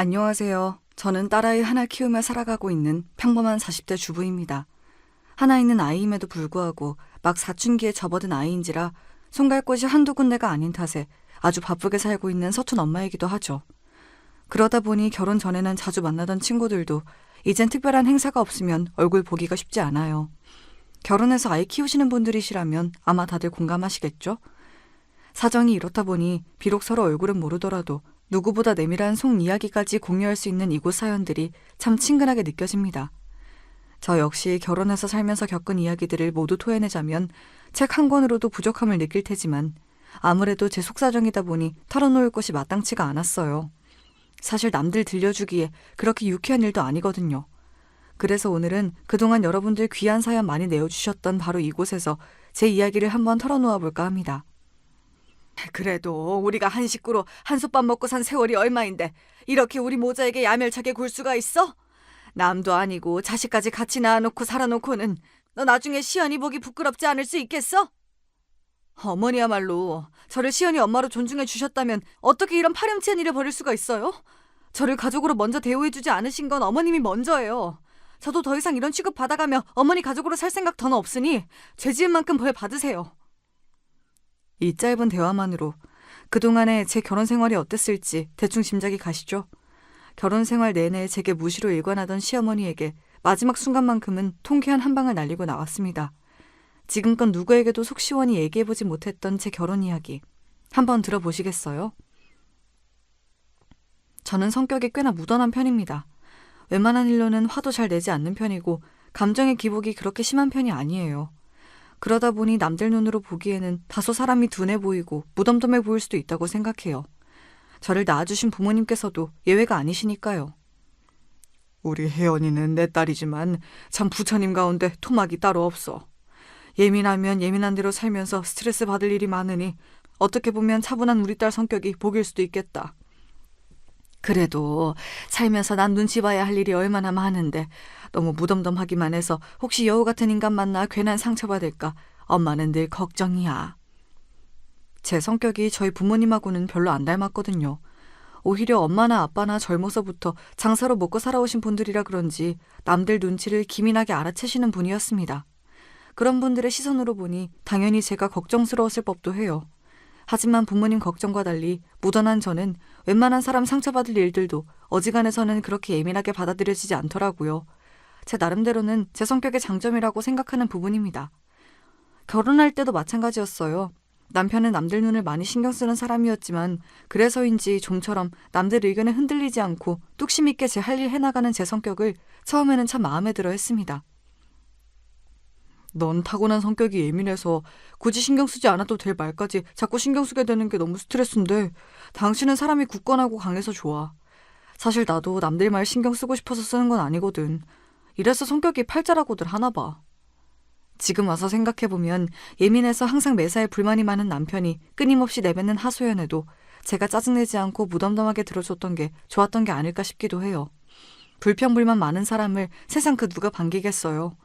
안녕하세요. 저는 딸아이 하나 키우며 살아가고 있는 평범한 40대 주부입니다. 하나 있는 아이임에도 불구하고 막 사춘기에 접어든 아이인지라 손 갈 곳이 한두 군데가 아닌 탓에 아주 바쁘게 살고 있는 서툰 엄마이기도 하죠. 그러다 보니 결혼 전에는 자주 만나던 친구들도 이젠 특별한 행사가 없으면 얼굴 보기가 쉽지 않아요. 결혼해서 아이 키우시는 분들이시라면 아마 다들 공감하시겠죠? 사정이 이렇다 보니 비록 서로 얼굴은 모르더라도 누구보다 내밀한 속 이야기까지 공유할 수 있는 이곳 사연들이 참 친근하게 느껴집니다. 저 역시 결혼해서 살면서 겪은 이야기들을 모두 토해내자면 책 한 권으로도 부족함을 느낄 테지만 아무래도 제 속사정이다 보니 털어놓을 곳이 마땅치가 않았어요. 사실 남들 들려주기에 그렇게 유쾌한 일도 아니거든요. 그래서 오늘은 그동안 여러분들 귀한 사연 많이 내어주셨던 바로 이곳에서 제 이야기를 한번 털어놓아 볼까 합니다. 그래도 우리가 한 식구로 한솥밥 먹고 산 세월이 얼마인데 이렇게 우리 모자에게 야멸차게 굴 수가 있어? 남도 아니고 자식까지 같이 낳아놓고 살아놓고는 너 나중에 시연이 보기 부끄럽지 않을 수 있겠어? 어머니야말로 저를 시연이 엄마로 존중해 주셨다면 어떻게 이런 파렴치한 일을 벌일 수가 있어요? 저를 가족으로 먼저 대우해주지 않으신 건 어머님이 먼저예요. 저도 더 이상 이런 취급 받아가며 어머니 가족으로 살 생각 더는 없으니 죄 지은 만큼 벌 받으세요. 이 짧은 대화만으로 그동안의 제 결혼 생활이 어땠을지 대충 짐작이 가시죠? 결혼 생활 내내 제게 무시로 일관하던 시어머니에게 마지막 순간만큼은 통쾌한 한 방을 날리고 나왔습니다. 지금껏 누구에게도 속 시원히 얘기해보지 못했던 제 결혼 이야기 한번 들어보시겠어요? 저는 성격이 꽤나 무던한 편입니다. 웬만한 일로는 화도 잘 내지 않는 편이고 감정의 기복이 그렇게 심한 편이 아니에요. 그러다 보니 남들 눈으로 보기에는 다소 사람이 둔해 보이고 무덤덤해 보일 수도 있다고 생각해요. 저를 낳아주신 부모님께서도 예외가 아니시니까요. 우리 혜연이는 내 딸이지만 참 부처님 가운데 토막이 따로 없어. 예민하면 예민한 대로 살면서 스트레스 받을 일이 많으니 어떻게 보면 차분한 우리 딸 성격이 복일 수도 있겠다. 그래도 살면서 난 눈치 봐야 할 일이 얼마나 많은데 너무 무덤덤하기만 해서 혹시 여우 같은 인간 만나 괜한 상처받을까 엄마는 늘 걱정이야. 제 성격이 저희 부모님하고는 별로 안 닮았거든요. 오히려 엄마나 아빠나 젊어서부터 장사로 먹고 살아오신 분들이라 그런지 남들 눈치를 기민하게 알아채시는 분이었습니다. 그런 분들의 시선으로 보니 당연히 제가 걱정스러웠을 법도 해요. 하지만 부모님 걱정과 달리 무던한 저는 웬만한 사람 상처받을 일들도 어지간해서는 그렇게 예민하게 받아들여지지 않더라고요. 제 나름대로는 제 성격의 장점이라고 생각하는 부분입니다. 결혼할 때도 마찬가지였어요. 남편은 남들 눈을 많이 신경 쓰는 사람이었지만 그래서인지 좀처럼 남들 의견에 흔들리지 않고 뚝심 있게 제 할 일 해나가는 제 성격을 처음에는 참 마음에 들어 했습니다. 넌 타고난 성격이 예민해서 굳이 신경 쓰지 않아도 될 말까지 자꾸 신경 쓰게 되는 게 너무 스트레스인데 당신은 사람이 굳건하고 강해서 좋아. 사실 나도 남들 말 신경 쓰고 싶어서 쓰는 건 아니거든. 이래서 성격이 팔자라고들 하나 봐. 지금 와서 생각해보면 예민해서 항상 매사에 불만이 많은 남편이 끊임없이 내뱉는 하소연에도 제가 짜증내지 않고 무덤덤하게 들어줬던 게 좋았던 게 아닐까 싶기도 해요. 불평불만 많은 사람을 세상 그 누가 반기겠어요.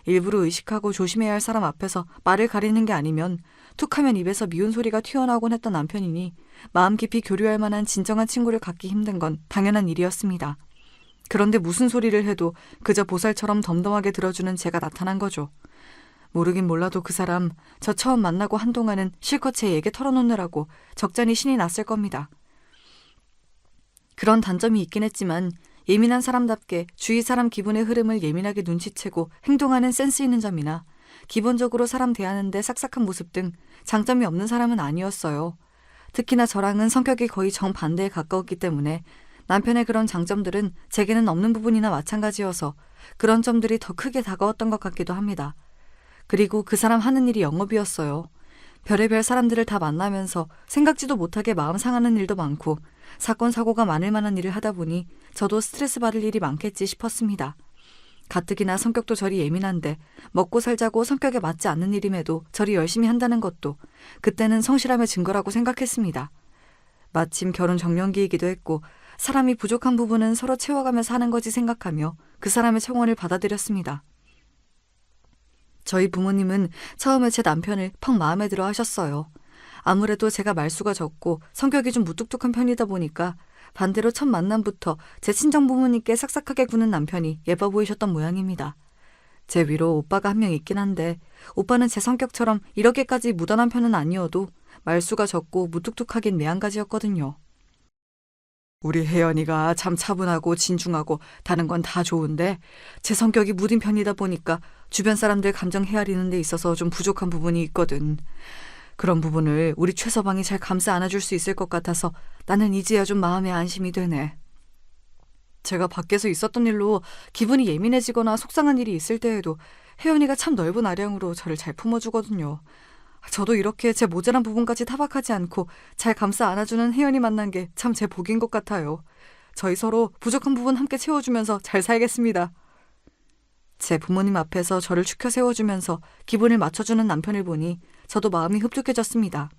일부러 의식하고 조심해야 할 사람 앞에서 말을 가리는 게 아니면 툭하면 입에서 미운 소리가 튀어나오곤 했던 남편이니 마음 깊이 교류할 만한 진정한 친구를 갖기 힘든 건 당연한 일이었습니다. 그런데 무슨 소리를 해도 그저 보살처럼 덤덤하게 들어주는 제가 나타난 거죠. 모르긴 몰라도 그 사람 저 처음 만나고 한동안은 실컷 제 얘기 털어놓느라고 적잖이 신이 났을 겁니다. 그런 단점이 있긴 했지만 예민한 사람답게 주위 사람 기분의 흐름을 예민하게 눈치채고 행동하는 센스 있는 점이나 기본적으로 사람 대하는데 싹싹한 모습 등 장점이 없는 사람은 아니었어요. 특히나 저랑은 성격이 거의 정반대에 가까웠기 때문에 남편의 그런 장점들은 제게는 없는 부분이나 마찬가지여서 그런 점들이 더 크게 다가왔던 것 같기도 합니다. 그리고 그 사람 하는 일이 영업이었어요. 별의별 사람들을 다 만나면서 생각지도 못하게 마음 상하는 일도 많고 사건 사고가 많을 만한 일을 하다 보니 저도 스트레스 받을 일이 많겠지 싶었습니다. 가뜩이나 성격도 저리 예민한데 먹고 살자고 성격에 맞지 않는 일임에도 저리 열심히 한다는 것도 그때는 성실함의 증거라고 생각했습니다. 마침 결혼 정년기이기도 했고 사람이 부족한 부분은 서로 채워가면서 하는 거지 생각하며 그 사람의 청원을 받아들였습니다. 저희 부모님은 처음에 제 남편을 퍽 마음에 들어 하셨어요. 아무래도 제가 말수가 적고 성격이 좀 무뚝뚝한 편이다 보니까 반대로 첫 만남부터 제 친정 부모님께 싹싹하게 구는 남편이 예뻐 보이셨던 모양입니다. 제 위로 오빠가 한 명 있긴 한데 오빠는 제 성격처럼 이렇게까지 무던한 편은 아니어도 말수가 적고 무뚝뚝하긴 매한가지였거든요. 우리 혜연이가 참 차분하고 진중하고 다른 건 다 좋은데 제 성격이 무딘 편이다 보니까 주변 사람들 감정 헤아리는 데 있어서 좀 부족한 부분이 있거든. 그런 부분을 우리 최서방이 잘 감싸 안아줄 수 있을 것 같아서 나는 이제야 좀 마음에 안심이 되네. 제가 밖에서 있었던 일로 기분이 예민해지거나 속상한 일이 있을 때에도 혜연이가 참 넓은 아량으로 저를 잘 품어주거든요. 저도 이렇게 제 모자란 부분까지 타박하지 않고 잘 감싸 안아주는 혜연이 만난 게 참 제 복인 것 같아요. 저희 서로 부족한 부분 함께 채워주면서 잘 살겠습니다. 제 부모님 앞에서 저를 축혀 세워주면서 기분을 맞춰주는 남편을 보니 저도 마음이 흡족해졌습니다.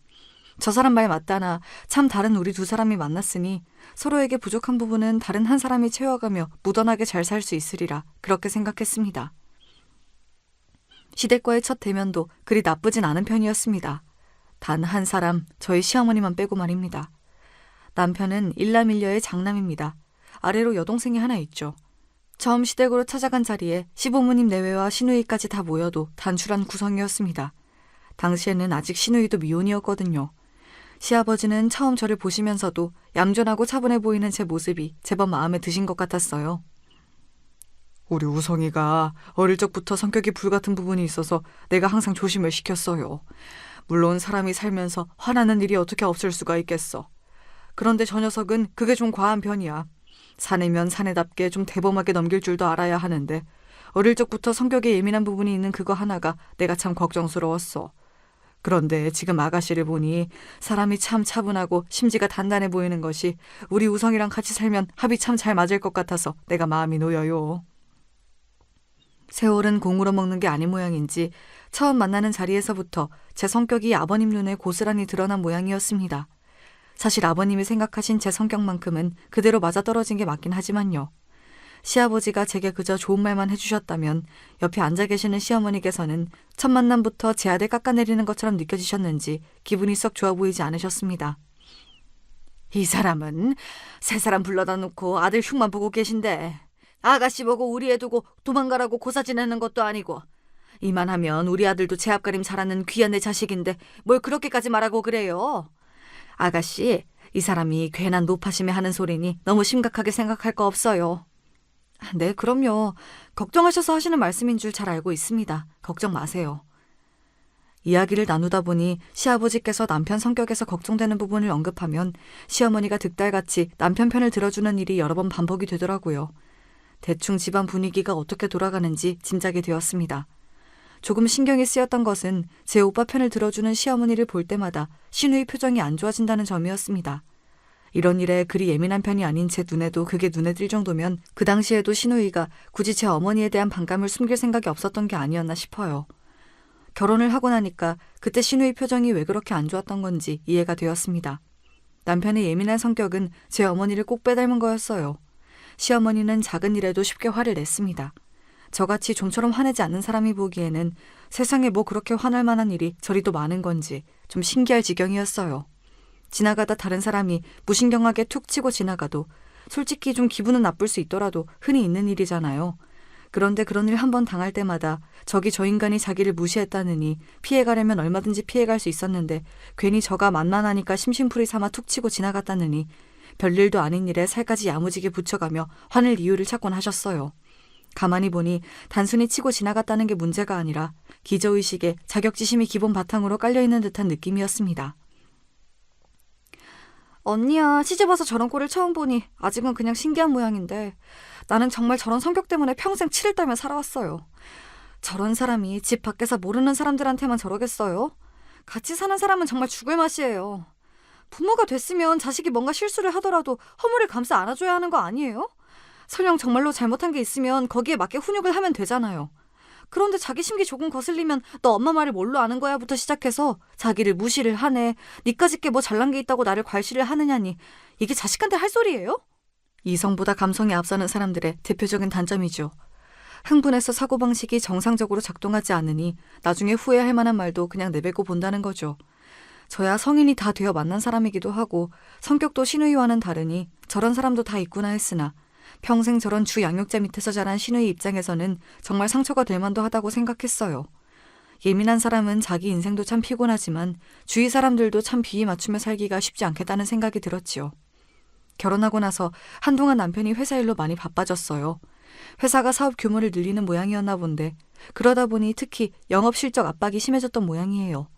저 사람 말 맞다나 참 다른 우리 두 사람이 만났으니 서로에게 부족한 부분은 다른 한 사람이 채워가며 무던하게 잘 살 수 있으리라 그렇게 생각했습니다. 시댁과의 첫 대면도 그리 나쁘진 않은 편이었습니다. 단 한 사람, 저희 시어머니만 빼고 말입니다. 남편은 일남일녀의 장남입니다. 아래로 여동생이 하나 있죠. 처음 시댁으로 찾아간 자리에 시부모님 내외와 시누이까지 다 모여도 단출한 구성이었습니다. 당시에는 아직 시누이도 미혼이었거든요. 시아버지는 처음 저를 보시면서도 얌전하고 차분해 보이는 제 모습이 제법 마음에 드신 것 같았어요. 우리 우성이가 어릴 적부터 성격이 불같은 부분이 있어서 내가 항상 조심을 시켰어요. 물론 사람이 살면서 화나는 일이 어떻게 없을 수가 있겠어. 그런데 저 녀석은 그게 좀 과한 편이야. 사내면 사내답게 좀 대범하게 넘길 줄도 알아야 하는데 어릴 적부터 성격에 예민한 부분이 있는 그거 하나가 내가 참 걱정스러웠어. 그런데 지금 아가씨를 보니 사람이 참 차분하고 심지가 단단해 보이는 것이 우리 우성이랑 같이 살면 합이 참 잘 맞을 것 같아서 내가 마음이 놓여요. 세월은 공으로 먹는 게 아닌 모양인지 처음 만나는 자리에서부터 제 성격이 아버님 눈에 고스란히 드러난 모양이었습니다. 사실 아버님이 생각하신 제 성격만큼은 그대로 맞아떨어진 게 맞긴 하지만요. 시아버지가 제게 그저 좋은 말만 해주셨다면 옆에 앉아 계시는 시어머니께서는 첫 만남부터 제 아들 깎아내리는 것처럼 느껴지셨는지 기분이 썩 좋아 보이지 않으셨습니다. 이 사람은 세 사람 불러다 놓고 아들 흉만 보고 계신데 아가씨 보고 우리 애 두고 도망가라고 고사 지내는 것도 아니고 이만하면 우리 아들도 제 앞가림 잘하는 귀한 내 자식인데 뭘 그렇게까지 말하고 그래요. 아가씨, 이 사람이 괜한 노파심에 하는 소리니 너무 심각하게 생각할 거 없어요. 네, 그럼요. 걱정하셔서 하시는 말씀인 줄 잘 알고 있습니다. 걱정 마세요. 이야기를 나누다 보니 시아버지께서 남편 성격에서 걱정되는 부분을 언급하면 시어머니가 득달같이 남편 편을 들어주는 일이 여러 번 반복이 되더라고요. 대충 집안 분위기가 어떻게 돌아가는지 짐작이 되었습니다. 조금 신경이 쓰였던 것은 제 오빠 편을 들어주는 시어머니를 볼 때마다 시누이 표정이 안 좋아진다는 점이었습니다. 이런 일에 그리 예민한 편이 아닌 제 눈에도 그게 눈에 띌 정도면 그 당시에도 시누이가 굳이 제 어머니에 대한 반감을 숨길 생각이 없었던 게 아니었나 싶어요. 결혼을 하고 나니까 그때 시누이 표정이 왜 그렇게 안 좋았던 건지 이해가 되었습니다. 남편의 예민한 성격은 제 어머니를 꼭 빼닮은 거였어요. 시어머니는 작은 일에도 쉽게 화를 냈습니다. 저같이 좀처럼 화내지 않는 사람이 보기에는 세상에 뭐 그렇게 화날 만한 일이 저리도 많은 건지 좀 신기할 지경이었어요. 지나가다 다른 사람이 무신경하게 툭 치고 지나가도 솔직히 좀 기분은 나쁠 수 있더라도 흔히 있는 일이잖아요. 그런데 그런 일 한 번 당할 때마다 저기 저 인간이 자기를 무시했다느니 피해가려면 얼마든지 피해갈 수 있었는데 괜히 저가 만만하니까 심심풀이 삼아 툭 치고 지나갔다느니 별일도 아닌 일에 살까지 야무지게 붙여가며 화낼 이유를 찾곤 하셨어요. 가만히 보니 단순히 치고 지나갔다는 게 문제가 아니라 기저의식에 자격지심이 기본 바탕으로 깔려있는 듯한 느낌이었습니다. 언니야, 시집와서 저런 꼴을 처음 보니 아직은 그냥 신기한 모양인데 나는 정말 저런 성격 때문에 평생 치를 떨며 살아왔어요. 저런 사람이 집 밖에서 모르는 사람들한테만 저러겠어요? 같이 사는 사람은 정말 죽을 맛이에요. 부모가 됐으면 자식이 뭔가 실수를 하더라도 허물을 감싸 안아줘야 하는 거 아니에요? 설령 정말로 잘못한 게 있으면 거기에 맞게 훈육을 하면 되잖아요. 그런데 자기 심기 조금 거슬리면 너 엄마 말을 뭘로 아는 거야 부터 시작해서 자기를 무시를 하네. 니까짓 게 뭐 잘난 게 있다고 나를 괄시를 하느냐니 이게 자식한테 할 소리예요? 이성보다 감성이 앞서는 사람들의 대표적인 단점이죠. 흥분해서 사고방식이 정상적으로 작동하지 않으니 나중에 후회할 만한 말도 그냥 내뱉고 본다는 거죠. 저야 성인이 다 되어 만난 사람이기도 하고 성격도 신우이와는 다르니 저런 사람도 다 있구나 했으나 평생 저런 주 양육자 밑에서 자란 신우이 입장에서는 정말 상처가 될 만도 하다고 생각했어요. 예민한 사람은 자기 인생도 참 피곤하지만 주위 사람들도 참 비위 맞추며 살기가 쉽지 않겠다는 생각이 들었지요. 결혼하고 나서 한동안 남편이 회사 일로 많이 바빠졌어요. 회사가 사업 규모를 늘리는 모양이었나 본데 그러다 보니 특히 영업 실적 압박이 심해졌던 모양이에요.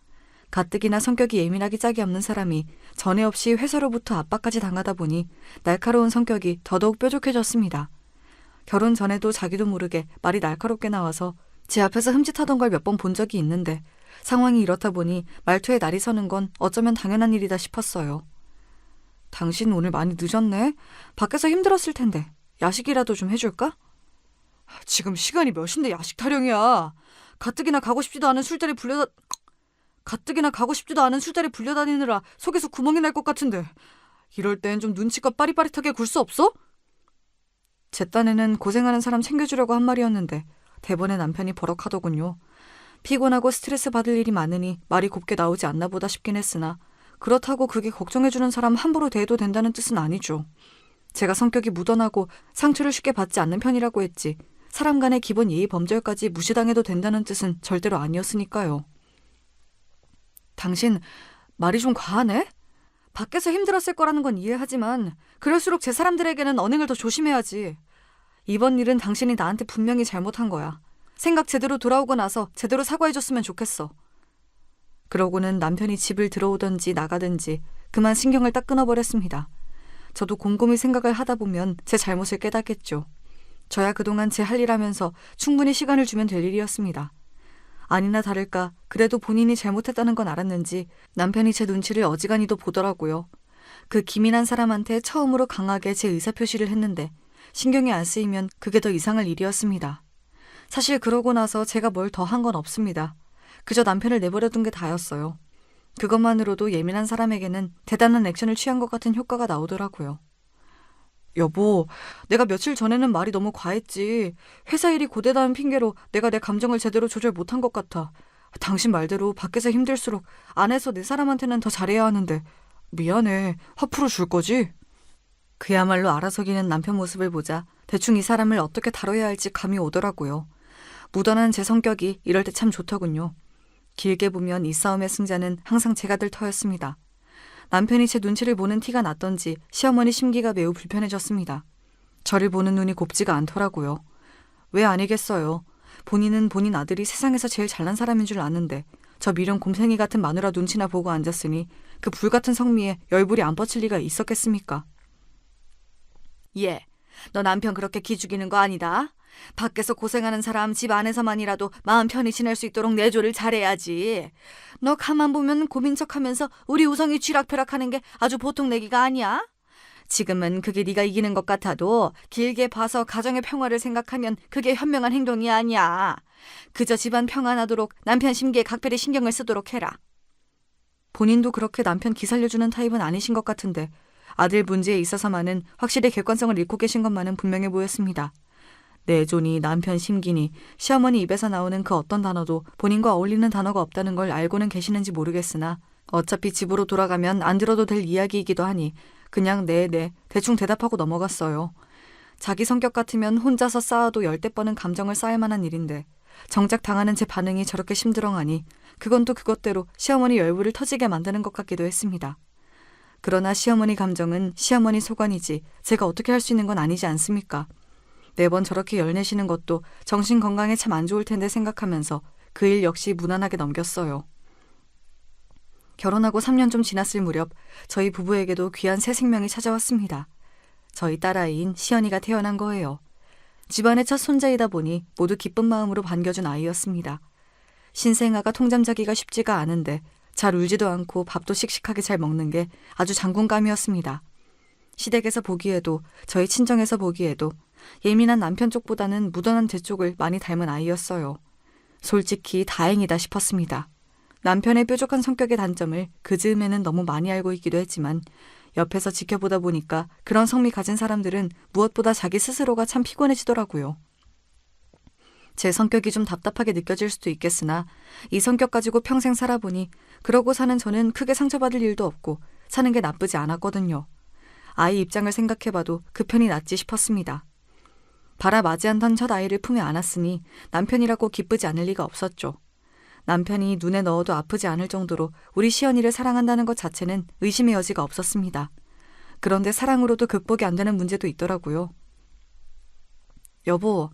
가뜩이나 성격이 예민하기 짝이 없는 사람이 전에 없이 회사로부터 압박까지 당하다 보니 날카로운 성격이 더더욱 뾰족해졌습니다. 결혼 전에도 자기도 모르게 말이 날카롭게 나와서 제 앞에서 흠칫하던 걸 몇 번 본 적이 있는데 상황이 이렇다 보니 말투에 날이 서는 건 어쩌면 당연한 일이다 싶었어요. 당신 오늘 많이 늦었네? 밖에서 힘들었을 텐데 야식이라도 좀 해줄까? 지금 시간이 몇 시인데 야식 타령이야. 가뜩이나 가고 싶지도 않은 술자리 불려다니느라 속에서 구멍이 날 것 같은데 이럴 땐 좀 눈치껏 빠릿빠릿하게 굴 수 없어? 제 딴에는 고생하는 사람 챙겨주려고 한 말이었는데 대번에 남편이 버럭하더군요. 피곤하고 스트레스 받을 일이 많으니 말이 곱게 나오지 않나 보다 싶긴 했으나 그렇다고 그게 걱정해주는 사람 함부로 대해도 된다는 뜻은 아니죠. 제가 성격이 무던하고 상처를 쉽게 받지 않는 편이라고 했지 사람 간의 기본 예의 범절까지 무시당해도 된다는 뜻은 절대로 아니었으니까요. 당신 말이 좀 과하네? 밖에서 힘들었을 거라는 건 이해하지만 그럴수록 제 사람들에게는 언행을 더 조심해야지. 이번 일은 당신이 나한테 분명히 잘못한 거야. 생각 제대로 돌아오고 나서 제대로 사과해줬으면 좋겠어. 그러고는 남편이 집을 들어오든지 나가든지 그만 신경을 딱 끊어버렸습니다. 저도 곰곰이 생각을 하다 보면 제 잘못을 깨닫겠죠. 저야 그동안 제 할 일 하면서 충분히 시간을 주면 될 일이었습니다. 아니나 다를까 그래도 본인이 잘못했다는 건 알았는지 남편이 제 눈치를 어지간히도 보더라고요. 그 기민한 사람한테 처음으로 강하게 제 의사표시를 했는데 신경이 안 쓰이면 그게 더 이상할 일이었습니다. 사실 그러고 나서 제가 뭘 더 한 건 없습니다. 그저 남편을 내버려둔 게 다였어요. 그것만으로도 예민한 사람에게는 대단한 액션을 취한 것 같은 효과가 나오더라고요. 여보, 내가 며칠 전에는 말이 너무 과했지. 회사 일이 고되다는 핑계로 내가 내 감정을 제대로 조절 못한 것 같아. 당신 말대로 밖에서 힘들수록 안에서 내 사람한테는 더 잘해야 하는데 미안해. 화 풀어줄 거지? 그야말로 알아서기는 남편 모습을 보자 대충 이 사람을 어떻게 다뤄야 할지 감이 오더라고요. 무던한 제 성격이 이럴 때 참 좋더군요. 길게 보면 이 싸움의 승자는 항상 제가 될 터였습니다. 남편이 제 눈치를 보는 티가 났던지 시어머니 심기가 매우 불편해졌습니다. 저를 보는 눈이 곱지가 않더라고요. 왜 아니겠어요. 본인은 본인 아들이 세상에서 제일 잘난 사람인 줄 아는데 저 미련 곰탱이 같은 마누라 눈치나 보고 앉았으니 그 불같은 성미에 열불이 안 뻗칠 리가 있었겠습니까? 예, 너 남편 그렇게 기죽이는 거 아니다. 밖에서 고생하는 사람 집 안에서만이라도 마음 편히 지낼 수 있도록 내조를 잘해야지. 너 가만 보면 고민 척하면서 우리 우성이 쥐락펴락하는 게 아주 보통 내기가 아니야. 지금은 그게 네가 이기는 것 같아도 길게 봐서 가정의 평화를 생각하면 그게 현명한 행동이 아니야. 그저 집안 평안하도록 남편 심기에 각별히 신경을 쓰도록 해라. 본인도 그렇게 남편 기살려주는 타입은 아니신 것 같은데 아들 문제에 있어서만은 확실히 객관성을 잃고 계신 것만은 분명해 보였습니다. 내조니 남편 심기니 시어머니 입에서 나오는 그 어떤 단어도 본인과 어울리는 단어가 없다는 걸 알고는 계시는지 모르겠으나 어차피 집으로 돌아가면 안 들어도 될 이야기이기도 하니 그냥 네 대충 대답하고 넘어갔어요. 자기 성격 같으면 혼자서 쌓아도 10대 번은 감정을 쌓을 만한 일인데 정작 당하는 제 반응이 저렇게 심드렁하니 그건 또 그것대로 시어머니 열불을 터지게 만드는 것 같기도 했습니다. 그러나 시어머니 감정은 시어머니 소관이지 제가 어떻게 할 수 있는 건 아니지 않습니까? 매번 저렇게 열내시는 것도 정신 건강에 참 안 좋을 텐데 생각하면서 그 일 역시 무난하게 넘겼어요. 결혼하고 3년 좀 지났을 무렵 저희 부부에게도 귀한 새 생명이 찾아왔습니다. 저희 딸아이인 시연이가 태어난 거예요. 집안의 첫 손자이다 보니 모두 기쁜 마음으로 반겨준 아이였습니다. 신생아가 통잠자기가 쉽지가 않은데 잘 울지도 않고 밥도 씩씩하게 잘 먹는 게 아주 장군감이었습니다. 시댁에서 보기에도 저희 친정에서 보기에도 예민한 남편 쪽보다는 무던한 제 쪽을 많이 닮은 아이였어요. 솔직히 다행이다 싶었습니다. 남편의 뾰족한 성격의 단점을 그 즈음에는 너무 많이 알고 있기도 했지만 옆에서 지켜보다 보니까 그런 성미 가진 사람들은 무엇보다 자기 스스로가 참 피곤해지더라고요. 제 성격이 좀 답답하게 느껴질 수도 있겠으나 이 성격 가지고 평생 살아보니 그러고 사는 저는 크게 상처받을 일도 없고 사는 게 나쁘지 않았거든요. 아이 입장을 생각해봐도 그 편이 낫지 싶었습니다. 바라 맞이한던 첫 아이를 품에 안았으니 남편이라고 기쁘지 않을 리가 없었죠. 남편이 눈에 넣어도 아프지 않을 정도로 우리 시연이를 사랑한다는 것 자체는 의심의 여지가 없었습니다. 그런데 사랑으로도 극복이 안 되는 문제도 있더라고요. 여보,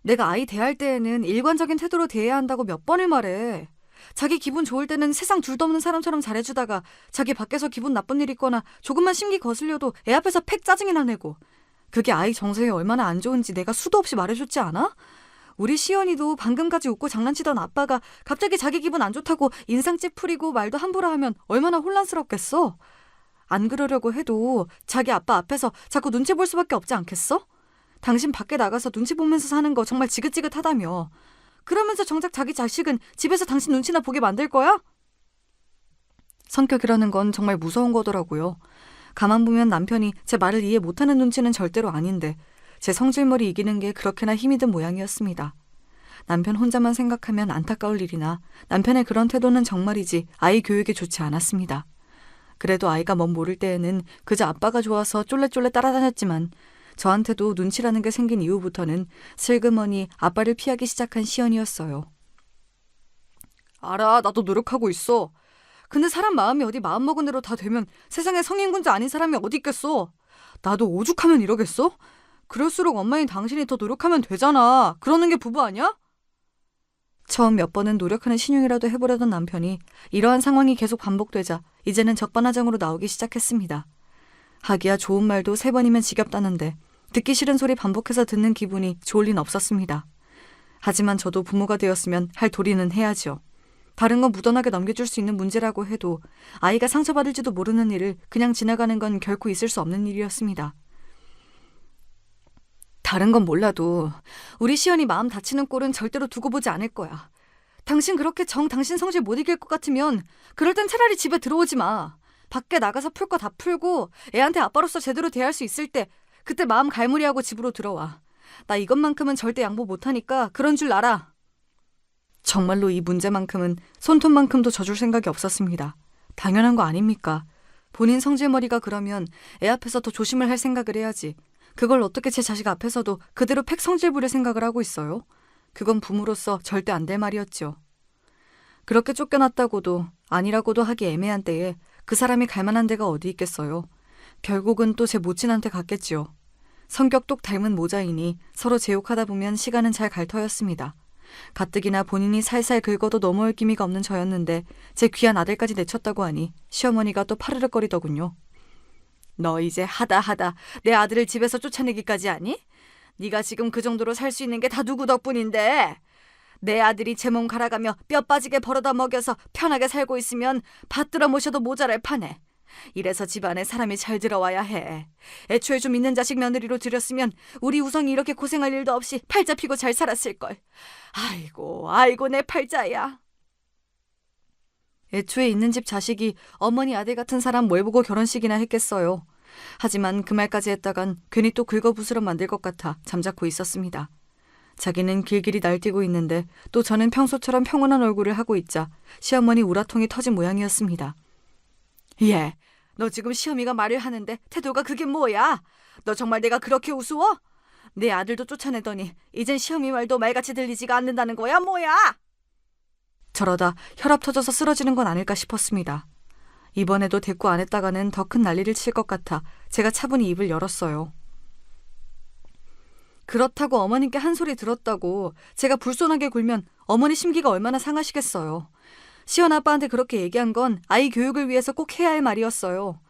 내가 아이 대할 때에는 일관적인 태도로 대해야 한다고 몇 번을 말해. 자기 기분 좋을 때는 세상 둘도 없는 사람처럼 잘해주다가 자기 밖에서 기분 나쁜 일 있거나 조금만 심기 거슬려도 애 앞에서 팩 짜증이나 내고. 그게 아이 정서에 얼마나 안 좋은지 내가 수도 없이 말해줬지 않아? 우리 시연이도 방금까지 웃고 장난치던 아빠가 갑자기 자기 기분 안 좋다고 인상 찌푸리고 말도 함부로 하면 얼마나 혼란스럽겠어? 안 그러려고 해도 자기 아빠 앞에서 자꾸 눈치 볼 수밖에 없지 않겠어? 당신 밖에 나가서 눈치 보면서 사는 거 정말 지긋지긋하다며. 그러면서 정작 자기 자식은 집에서 당신 눈치나 보게 만들 거야? 성격이라는 건 정말 무서운 거더라고요. 가만 보면 남편이 제 말을 이해 못하는 눈치는 절대로 아닌데 제 성질머리 이기는 게 그렇게나 힘이 든 모양이었습니다. 남편 혼자만 생각하면 안타까울 일이나 남편의 그런 태도는 정말이지 아이 교육에 좋지 않았습니다. 그래도 아이가 뭔 모를 때에는 그저 아빠가 좋아서 쫄래쫄래 따라다녔지만 저한테도 눈치라는 게 생긴 이후부터는 슬그머니 아빠를 피하기 시작한 시연이었어요. 알아, 나도 노력하고 있어. 근데 사람 마음이 어디 마음먹은 대로 다 되면 세상에 성인군자 아닌 사람이 어디 있겠어. 나도 오죽하면 이러겠어? 그럴수록 엄마인 당신이 더 노력하면 되잖아. 그러는 게 부부 아니야? 처음 몇 번은 노력하는 신용이라도 해보려던 남편이 이러한 상황이 계속 반복되자 이제는 적반하장으로 나오기 시작했습니다. 하기야 좋은 말도 3번이면 지겹다는데 듣기 싫은 소리 반복해서 듣는 기분이 좋을 리는 없었습니다. 하지만 저도 부모가 되었으면 할 도리는 해야죠. 다른 건 무던하게 넘겨줄 수 있는 문제라고 해도 아이가 상처받을지도 모르는 일을 그냥 지나가는 건 결코 있을 수 없는 일이었습니다. 다른 건 몰라도 우리 시연이 마음 다치는 꼴은 절대로 두고 보지 않을 거야. 당신 그렇게 당신 성질 못 이길 것 같으면 그럴 땐 차라리 집에 들어오지 마. 밖에 나가서 풀 거 다 풀고 애한테 아빠로서 제대로 대할 수 있을 때 그때 마음 갈무리하고 집으로 들어와. 나 이것만큼은 절대 양보 못하니까 그런 줄 알아. 정말로 이 문제만큼은 손톱만큼도 져줄 생각이 없었습니다. 당연한 거 아닙니까? 본인 성질머리가 그러면 애 앞에서 더 조심을 할 생각을 해야지. 그걸 어떻게 제 자식 앞에서도 그대로 팩 성질 부릴 생각을 하고 있어요? 그건 부모로서 절대 안 될 말이었죠. 그렇게 쫓겨났다고도 아니라고도 하기 애매한 때에 그 사람이 갈 만한 데가 어디 있겠어요. 결국은 또 제 모친한테 갔겠지요. 성격 똑 닮은 모자이니 서로 제욕하다 보면 시간은 잘 갈 터였습니다. 가뜩이나 본인이 살살 긁어도 넘어올 기미가 없는 저였는데 제 귀한 아들까지 내쳤다고 하니 시어머니가 또 파르륵거리더군요. 너 이제 하다 내 아들을 집에서 쫓아내기까지 하니? 네가 지금 그 정도로 살 수 있는 게 다 누구 덕분인데? 내 아들이 제 몸 갈아가며 뼈 빠지게 벌어다 먹여서 편하게 살고 있으면 받들어 모셔도 모자랄 판에. 이래서 집안에 사람이 잘 들어와야 해. 애초에 좀 있는 자식 며느리로 들였으면 우리 우성이 이렇게 고생할 일도 없이 팔자 피고 잘 살았을걸. 아이고 내 팔자야. 애초에 있는 집 자식이 어머니 아들 같은 사람 뭘 보고 결혼식이나 했겠어요. 하지만 그 말까지 했다간 괜히 또 긁어부스러 만들 것 같아 잠자코 있었습니다. 자기는 길길이 날뛰고 있는데 또 저는 평소처럼 평온한 얼굴을 하고 있자 시어머니 우라통이 터진 모양이었습니다. 예, 너 지금 시어미가 말을 하는데 태도가 그게 뭐야? 너 정말 내가 그렇게 우스워? 내 아들도 쫓아내더니 이젠 시어미 말도 말같이 들리지가 않는다는 거야 뭐야? 저러다 혈압 터져서 쓰러지는 건 아닐까 싶었습니다. 이번에도 대꾸 안 했다가는 더 큰 난리를 칠 것 같아 제가 차분히 입을 열었어요. 그렇다고 어머님께 한 소리 들었다고 제가 불손하게 굴면 어머니 심기가 얼마나 상하시겠어요. 시연 아빠한테 그렇게 얘기한 건 아이 교육을 위해서 꼭 해야 할 말이었어요.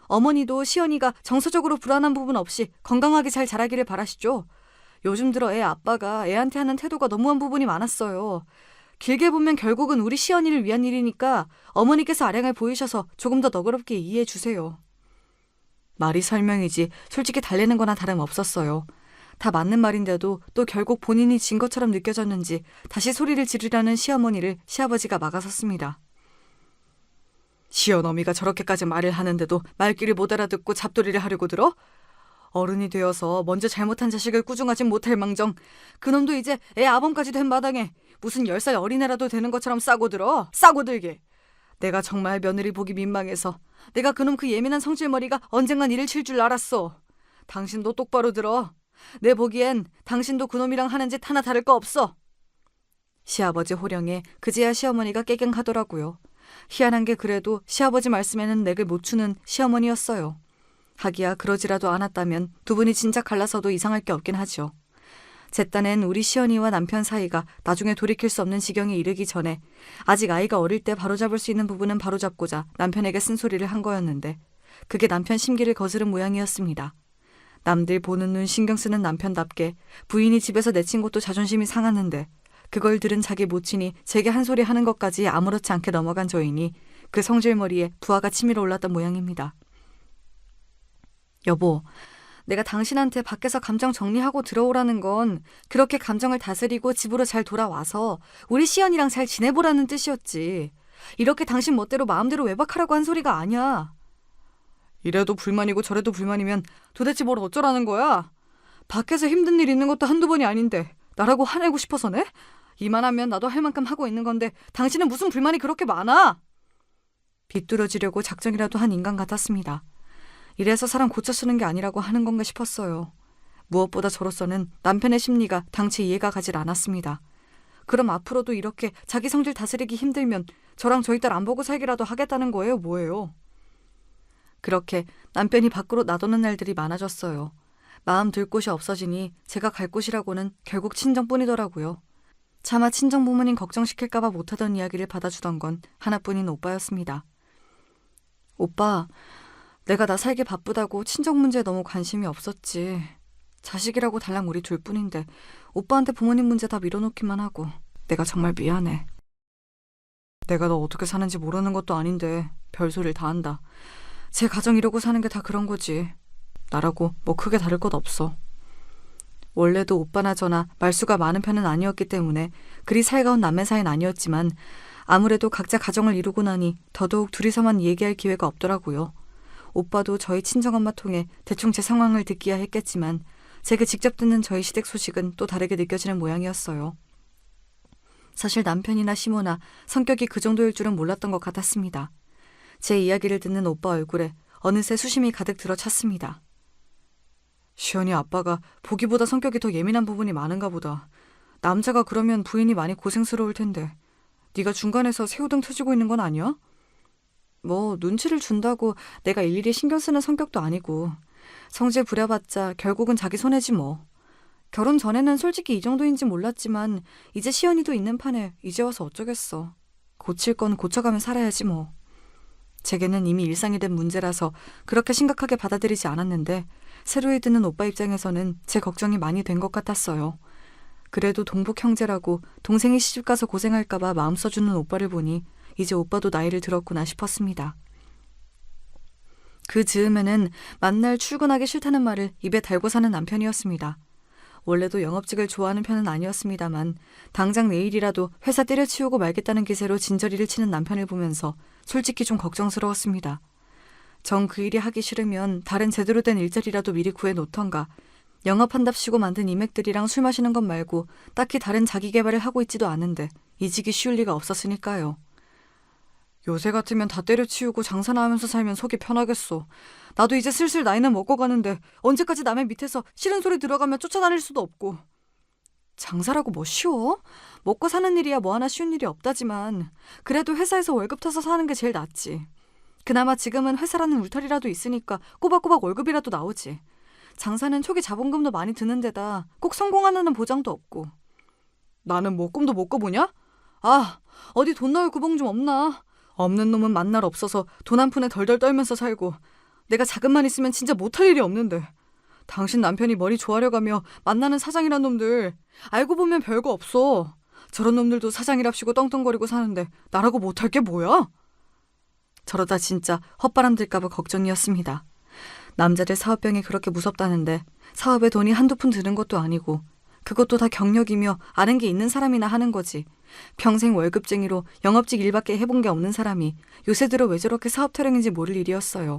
어머니도 시연이가 정서적으로 불안한 부분 없이 건강하게 잘 자라기를 바라시죠. 요즘 들어 애 아빠가 애한테 하는 태도가 너무한 부분이 많았어요. 길게 보면 결국은 우리 시연이를 위한 일이니까 어머니께서 아량을 보이셔서 조금 더 너그럽게 이해해 주세요. 말이 설명이지 솔직히 달래는 거나 다름없었어요. 다 맞는 말인데도 또 결국 본인이 진 것처럼 느껴졌는지 다시 소리를 지르려는 시어머니를 시아버지가 막아섰습니다. 시어머니가 저렇게까지 말을 하는데도 말귀를 못 알아듣고 잡돌이를 하려고 들어? 어른이 되어서 먼저 잘못한 자식을 꾸중하진 못할 망정 그놈도 이제 애 아범까지 된 마당에 무슨 10살 어린애라도 되는 것처럼 싸고 들어. 싸고 들게. 내가 정말 며느리 보기 민망해서 내가 그놈 그 예민한 성질머리가 언젠간 일을 칠 줄 알았어. 당신도 똑바로 들어. 내 보기엔 당신도 그놈이랑 하는 짓 하나 다를 거 없어. 시아버지 호령에 그제야 시어머니가 깨갱하더라고요. 희한한 게 그래도 시아버지 말씀에는 맥을 못 추는 시어머니였어요. 하기야 그러지라도 않았다면 두 분이 진작 갈라서도 이상할 게 없긴 하죠. 제 딴엔 우리 시연이와 남편 사이가 나중에 돌이킬 수 없는 지경에 이르기 전에 아직 아이가 어릴 때 바로잡을 수 있는 부분은 바로잡고자 남편에게 쓴소리를 한 거였는데 그게 남편 심기를 거스른 모양이었습니다. 남들 보는 눈 신경 쓰는 남편답게 부인이 집에서 내친 것도 자존심이 상했는데 그걸 들은 자기 모친이 제게 한 소리 하는 것까지 아무렇지 않게 넘어간 저이니 그 성질머리에 부하가 치밀어 올랐던 모양입니다. 여보, 내가 당신한테 밖에서 감정 정리하고 들어오라는 건 그렇게 감정을 다스리고 집으로 잘 돌아와서 우리 시연이랑 잘 지내보라는 뜻이었지. 이렇게 당신 멋대로 마음대로 외박하라고 한 소리가 아니야. 이래도 불만이고 저래도 불만이면 도대체 뭘 어쩌라는 거야? 밖에서 힘든 일 있는 것도 한두 번이 아닌데 나라고 화내고 싶어서네? 이만하면 나도 할 만큼 하고 있는 건데 당신은 무슨 불만이 그렇게 많아? 비뚤어지려고 작정이라도 한 인간 같았습니다. 이래서 사람 고쳐 쓰는 게 아니라고 하는 건가 싶었어요. 무엇보다 저로서는 남편의 심리가 당최 이해가 가질 않았습니다. 그럼 앞으로도 이렇게 자기 성질 다스리기 힘들면 저랑 저희 딸 안 보고 살기라도 하겠다는 거예요, 뭐예요? 그렇게 남편이 밖으로 나도는 날들이 많아졌어요. 마음 들 곳이 없어지니 제가 갈 곳이라고는 결국 친정뿐이더라고요. 차마 친정 부모님 걱정시킬까봐 못하던 이야기를 받아주던 건 하나뿐인 오빠였습니다. 오빠, 내가 나 살기 바쁘다고 친정 문제에 너무 관심이 없었지. 자식이라고 달랑 우리 둘뿐인데 오빠한테 부모님 문제 다 밀어놓기만 하고 내가 정말 미안해. 내가 너 어떻게 사는지 모르는 것도 아닌데 별소리를 다 한다. 제 가정 이러고 사는 게 다 그런 거지. 나라고 뭐 크게 다를 것 없어. 원래도 오빠나 저나 말수가 많은 편은 아니었기 때문에 그리 살가운 남매 사이는 아니었지만 아무래도 각자 가정을 이루고 나니 더더욱 둘이서만 얘기할 기회가 없더라고요. 오빠도 저희 친정엄마 통해 대충 제 상황을 듣기야 했겠지만 제가 직접 듣는 저희 시댁 소식은 또 다르게 느껴지는 모양이었어요. 사실 남편이나 시모나 성격이 그 정도일 줄은 몰랐던 것 같았습니다. 제 이야기를 듣는 오빠 얼굴에 어느새 수심이 가득 들어찼습니다. 시연이 아빠가 보기보다 성격이 더 예민한 부분이 많은가 보다. 남자가 그러면 부인이 많이 고생스러울 텐데 네가 중간에서 새우등 터지고 있는 건 아니야? 뭐 눈치를 준다고 내가 일일이 신경 쓰는 성격도 아니고 성질 부려봤자 결국은 자기 손해지 뭐. 결혼 전에는 솔직히 이 정도인지 몰랐지만 이제 시연이도 있는 판에 이제 와서 어쩌겠어. 고칠 건 고쳐가며 살아야지 뭐. 제게는 이미 일상이 된 문제라서 그렇게 심각하게 받아들이지 않았는데 새로이 듣는 오빠 입장에서는 제 걱정이 많이 된 것 같았어요. 그래도 동북 형제라고 동생이 시집가서 고생할까봐 마음 써주는 오빠를 보니 이제 오빠도 나이를 들었구나 싶었습니다. 그 즈음에는 만날 출근하기 싫다는 말을 입에 달고 사는 남편이었습니다. 원래도 영업직을 좋아하는 편은 아니었습니다만 당장 내일이라도 회사 때려치우고 말겠다는 기세로 진저리를 치는 남편을 보면서 솔직히 좀 걱정스러웠습니다. 정 그 일이 하기 싫으면 다른 제대로 된 일자리라도 미리 구해놓던가 영업한답시고 만든 이맥들이랑 술 마시는 것 말고 딱히 다른 자기 개발을 하고 있지도 않은데 이직이 쉬울 리가 없었으니까요. 요새 같으면 다 때려치우고 장사나 하면서 살면 속이 편하겠어. 나도 이제 슬슬 나이는 먹고 가는데 언제까지 남의 밑에서 싫은 소리 들어가며 쫓아다닐 수도 없고. 장사라고 뭐 쉬워? 먹고 사는 일이야 뭐 하나 쉬운 일이 없다지만 그래도 회사에서 월급 타서 사는 게 제일 낫지. 그나마 지금은 회사라는 울타리라도 있으니까 꼬박꼬박 월급이라도 나오지. 장사는 초기 자본금도 많이 드는 데다 꼭 성공하는 보장도 없고. 나는 뭐 꿈도 못 꿔보냐? 아, 어디 돈 넣을 구멍 좀 없나? 없는 놈은 만날 없어서 돈 한 푼에 덜덜 떨면서 살고 내가 자금만 있으면 진짜 못할 일이 없는데 당신 남편이 머리 조아려가며 만나는 사장이란 놈들 알고 보면 별거 없어. 저런 놈들도 사장이랍시고 떵떵거리고 사는데 나라고 못할 게 뭐야? 저러다 진짜 헛바람 들까봐 걱정이었습니다. 남자들 사업병이 그렇게 무섭다는데 사업에 돈이 한두 푼 드는 것도 아니고 그것도 다 경력이며 아는 게 있는 사람이나 하는 거지. 평생 월급쟁이로 영업직 일밖에 해본 게 없는 사람이 요새 들어 왜 저렇게 사업 타령인지 모를 일이었어요.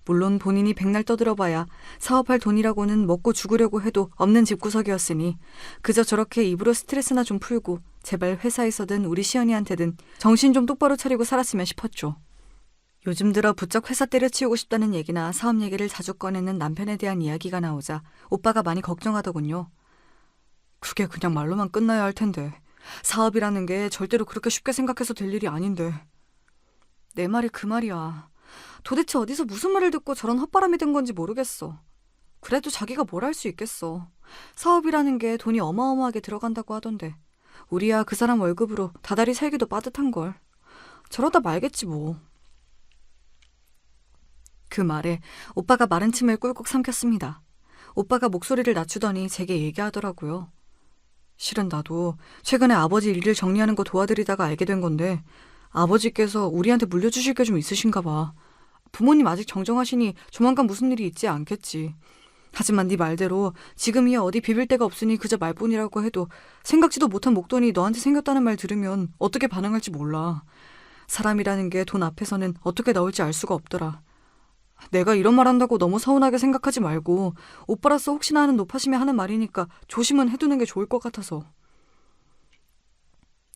물론 본인이 백날 떠들어봐야 사업할 돈이라고는 먹고 죽으려고 해도 없는 집구석이었으니 그저 저렇게 입으로 스트레스나 좀 풀고 제발 회사에서든 우리 시연이한테든 정신 좀 똑바로 차리고 살았으면 싶었죠. 요즘 들어 부쩍 회사 때려치우고 싶다는 얘기나 사업 얘기를 자주 꺼내는 남편에 대한 이야기가 나오자 오빠가 많이 걱정하더군요. 그게 그냥 말로만 끝나야 할 텐데 사업이라는 게 절대로 그렇게 쉽게 생각해서 될 일이 아닌데. 내 말이 그 말이야. 도대체 어디서 무슨 말을 듣고 저런 헛바람이 든 건지 모르겠어. 그래도 자기가 뭘 할 수 있겠어. 사업이라는 게 돈이 어마어마하게 들어간다고 하던데 우리야 그 사람 월급으로 다달이 살기도 빠듯한걸. 저러다 말겠지 뭐. 그 말에 오빠가 마른 침을 꿀꺽 삼켰습니다. 오빠가 목소리를 낮추더니 제게 얘기하더라고요. 실은 나도 최근에 아버지 일을 정리하는 거 도와드리다가 알게 된 건데 아버지께서 우리한테 물려주실 게 좀 있으신가 봐. 부모님 아직 정정하시니 조만간 무슨 일이 있지 않겠지. 하지만 네 말대로 지금이야 어디 비빌 데가 없으니 그저 말뿐이라고 해도 생각지도 못한 목돈이 너한테 생겼다는 말 들으면 어떻게 반응할지 몰라. 사람이라는 게 돈 앞에서는 어떻게 나올지 알 수가 없더라. 내가 이런 말 한다고 너무 서운하게 생각하지 말고 오빠로서 혹시나 하는 노파심에 하는 말이니까 조심은 해두는 게 좋을 것 같아서.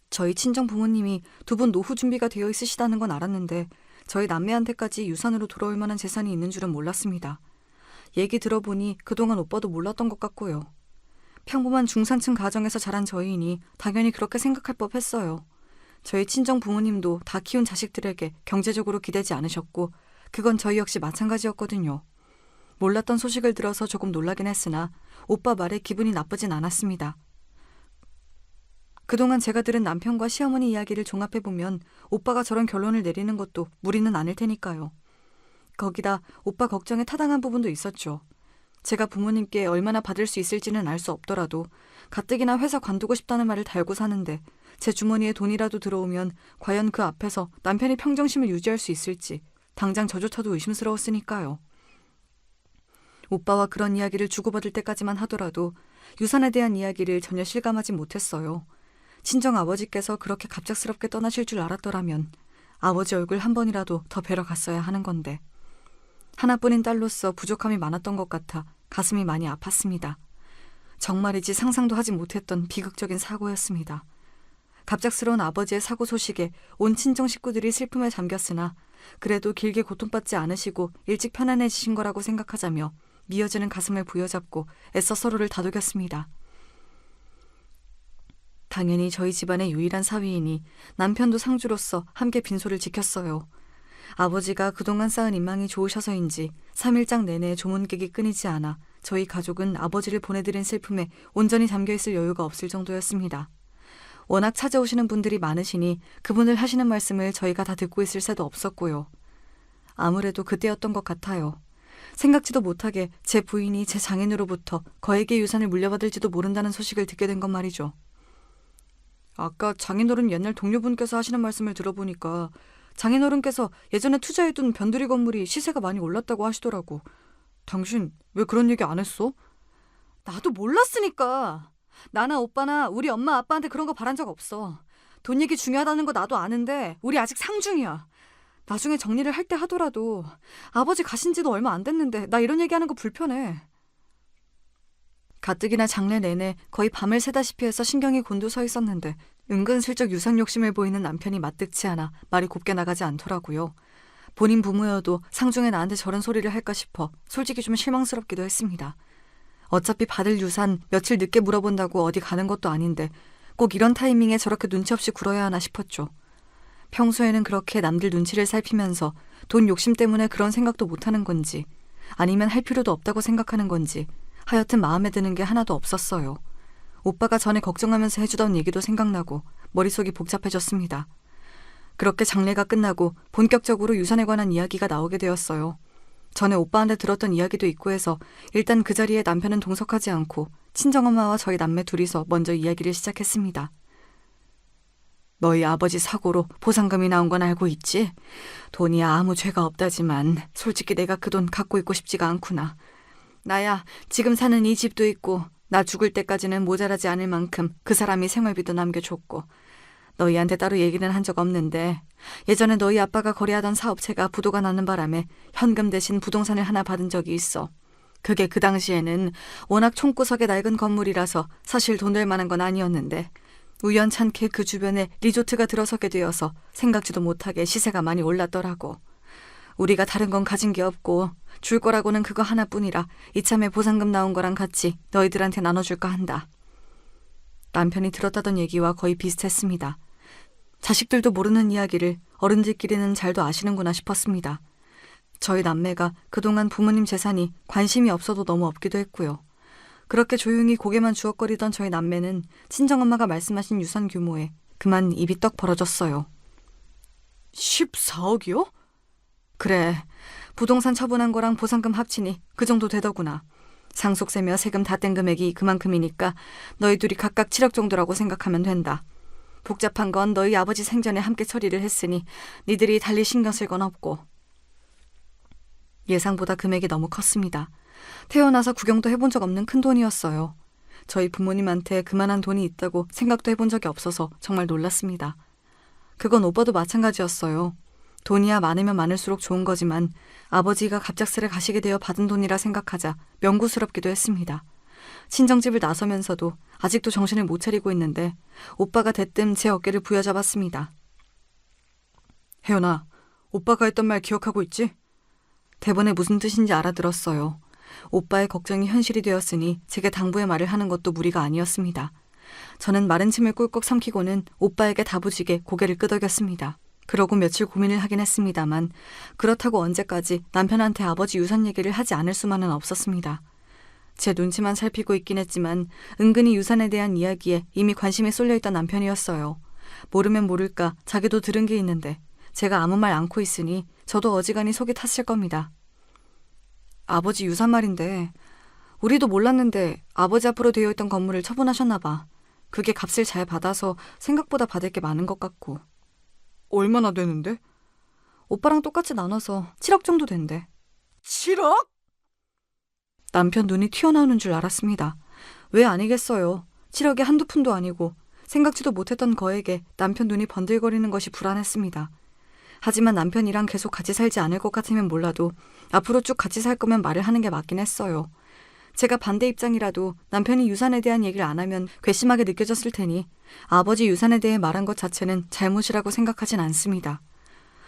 저희 친정 부모님이 두 분 노후 준비가 되어 있으시다는 건 알았는데 저희 남매한테까지 유산으로 돌아올 만한 재산이 있는 줄은 몰랐습니다. 얘기 들어보니 그동안 오빠도 몰랐던 것 같고요. 평범한 중산층 가정에서 자란 저희이니 당연히 그렇게 생각할 법했어요. 저희 친정 부모님도 다 키운 자식들에게 경제적으로 기대지 않으셨고 그건 저희 역시 마찬가지였거든요. 몰랐던 소식을 들어서 조금 놀라긴 했으나 오빠 말에 기분이 나쁘진 않았습니다. 그동안 제가 들은 남편과 시어머니 이야기를 종합해보면 오빠가 저런 결론을 내리는 것도 무리는 않을 테니까요. 거기다 오빠 걱정에 타당한 부분도 있었죠. 제가 부모님께 얼마나 받을 수 있을지는 알 수 없더라도 가뜩이나 회사 관두고 싶다는 말을 달고 사는데 제 주머니에 돈이라도 들어오면 과연 그 앞에서 남편이 평정심을 유지할 수 있을지 당장 저조차도 의심스러웠으니까요. 오빠와 그런 이야기를 주고받을 때까지만 하더라도 유산에 대한 이야기를 전혀 실감하지 못했어요. 친정 아버지께서 그렇게 갑작스럽게 떠나실 줄 알았더라면 아버지 얼굴 한 번이라도 더 뵈러 갔어야 하는 건데 하나뿐인 딸로서 부족함이 많았던 것 같아 가슴이 많이 아팠습니다. 정말이지 상상도 하지 못했던 비극적인 사고였습니다. 갑작스러운 아버지의 사고 소식에 온 친정 식구들이 슬픔에 잠겼으나 그래도 길게 고통받지 않으시고 일찍 편안해지신 거라고 생각하자며 미어지는 가슴을 부여잡고 애써 서로를 다독였습니다. 당연히 저희 집안의 유일한 사위이니 남편도 상주로서 함께 빈소를 지켰어요. 아버지가 그동안 쌓은 인망이 좋으셔서인지 3일장 내내 조문객이 끊이지 않아 저희 가족은 아버지를 보내드린 슬픔에 온전히 잠겨있을 여유가 없을 정도였습니다. 워낙 찾아오시는 분들이 많으시니 그분들 하시는 말씀을 저희가 다 듣고 있을 새도 없었고요. 아무래도 그때였던 것 같아요. 생각지도 못하게 제 부인이 제 장인으로부터 거액의 유산을 물려받을지도 모른다는 소식을 듣게 된 건 말이죠. 아까 장인어른 옛날 동료분께서 하시는 말씀을 들어보니까 장인어른께서 예전에 투자해둔 변두리 건물이 시세가 많이 올랐다고 하시더라고. 당신 왜 그런 얘기 안 했어? 나도 몰랐으니까. 나나 오빠나 우리 엄마 아빠한테 그런 거 바란 적 없어. 돈 얘기 중요하다는 거 나도 아는데 우리 아직 상중이야. 나중에 정리를 할 때 하더라도 아버지 가신 지도 얼마 안 됐는데 나 이런 얘기하는 거 불편해. 가뜩이나 장래 내내 거의 밤을 새다시피 해서 신경이 곤두서 있었는데 은근슬쩍 유산 욕심을 보이는 남편이 마뜩치 않아 말이 곱게 나가지 않더라고요. 본인 부모여도 상중에 나한테 저런 소리를 할까 싶어 솔직히 좀 실망스럽기도 했습니다. 어차피 받을 유산 며칠 늦게 물어본다고 어디 가는 것도 아닌데 꼭 이런 타이밍에 저렇게 눈치 없이 굴어야 하나 싶었죠. 평소에는 그렇게 남들 눈치를 살피면서 돈 욕심 때문에 그런 생각도 못하는 건지 아니면 할 필요도 없다고 생각하는 건지 하여튼 마음에 드는 게 하나도 없었어요. 오빠가 전에 걱정하면서 해주던 얘기도 생각나고 머릿속이 복잡해졌습니다. 그렇게 장례가 끝나고 본격적으로 유산에 관한 이야기가 나오게 되었어요. 전에 오빠한테 들었던 이야기도 있고 해서 일단 그 자리에 남편은 동석하지 않고 친정엄마와 저희 남매 둘이서 먼저 이야기를 시작했습니다. 너희 아버지 사고로 보상금이 나온 건 알고 있지? 돈이 아무 죄가 없다지만 솔직히 내가 그 돈 갖고 있고 싶지가 않구나. 나야 지금 사는 이 집도 있고 나 죽을 때까지는 모자라지 않을 만큼 그 사람이 생활비도 남겨줬고 너희한테 따로 얘기는 한 적 없는데 예전에 너희 아빠가 거래하던 사업체가 부도가 나는 바람에 현금 대신 부동산을 하나 받은 적이 있어. 그게 그 당시에는 워낙 총구석의 낡은 건물이라서 사실 돈 될 만한 건 아니었는데 우연찮게 그 주변에 리조트가 들어서게 되어서 생각지도 못하게 시세가 많이 올랐더라고. 우리가 다른 건 가진 게 없고 줄 거라고는 그거 하나뿐이라 이참에 보상금 나온 거랑 같이 너희들한테 나눠줄까 한다. 남편이 들었다던 얘기와 거의 비슷했습니다. 자식들도 모르는 이야기를 어른들끼리는 잘도 아시는구나 싶었습니다. 저희 남매가 그동안 부모님 재산이 관심이 없어도 너무 없기도 했고요. 그렇게 조용히 고개만 주걱거리던 저희 남매는 친정엄마가 말씀하신 유산 규모에 그만 입이 떡 벌어졌어요. 14억이요? 그래, 부동산 처분한 거랑 보상금 합치니 그 정도 되더구나. 상속세며 세금 다 뗀 금액이 그만큼이니까 너희 둘이 각각 7억 정도라고 생각하면 된다. 복잡한 건 너희 아버지 생전에 함께 처리를 했으니 니들이 달리 신경 쓸 건 없고. 예상보다 금액이 너무 컸습니다. 태어나서 구경도 해본 적 없는 큰 돈이었어요. 저희 부모님한테 그만한 돈이 있다고 생각도 해본 적이 없어서 정말 놀랐습니다. 그건 오빠도 마찬가지였어요. 돈이야 많으면 많을수록 좋은 거지만 아버지가 갑작스레 가시게 되어 받은 돈이라 생각하자 명구스럽기도 했습니다. 친정집을 나서면서도 아직도 정신을 못 차리고 있는데 오빠가 대뜸 제 어깨를 부여잡았습니다. 혜연아, 오빠가 했던 말 기억하고 있지? 대본에 무슨 뜻인지 알아들었어요. 오빠의 걱정이 현실이 되었으니 제게 당부의 말을 하는 것도 무리가 아니었습니다. 저는 마른 침을 꿀꺽 삼키고는 오빠에게 다부지게 고개를 끄덕였습니다. 그러고 며칠 고민을 하긴 했습니다만 그렇다고 언제까지 남편한테 아버지 유산 얘기를 하지 않을 수만은 없었습니다. 제 눈치만 살피고 있긴 했지만 은근히 유산에 대한 이야기에 이미 관심이 쏠려있던 남편이었어요. 모르면 모를까 자기도 들은 게 있는데 제가 아무 말 않고 있으니 저도 어지간히 속이 탔을 겁니다. 아버지 유산 말인데 우리도 몰랐는데 아버지 앞으로 되어 있던 건물을 처분하셨나 봐. 그게 값을 잘 받아서 생각보다 받을 게 많은 것 같고. 얼마나 되는데? 오빠랑 똑같이 나눠서 7억 정도 된대. 7억? 남편 눈이 튀어나오는 줄 알았습니다. 왜 아니겠어요. 7억이 한두 푼도 아니고 생각지도 못했던 거에게 남편 눈이 번들거리는 것이 불안했습니다. 하지만 남편이랑 계속 같이 살지 않을 것 같으면 몰라도 앞으로 쭉 같이 살 거면 말을 하는 게 맞긴 했어요. 제가 반대 입장이라도 남편이 유산에 대한 얘기를 안 하면 괘씸하게 느껴졌을 테니 아버지 유산에 대해 말한 것 자체는 잘못이라고 생각하진 않습니다.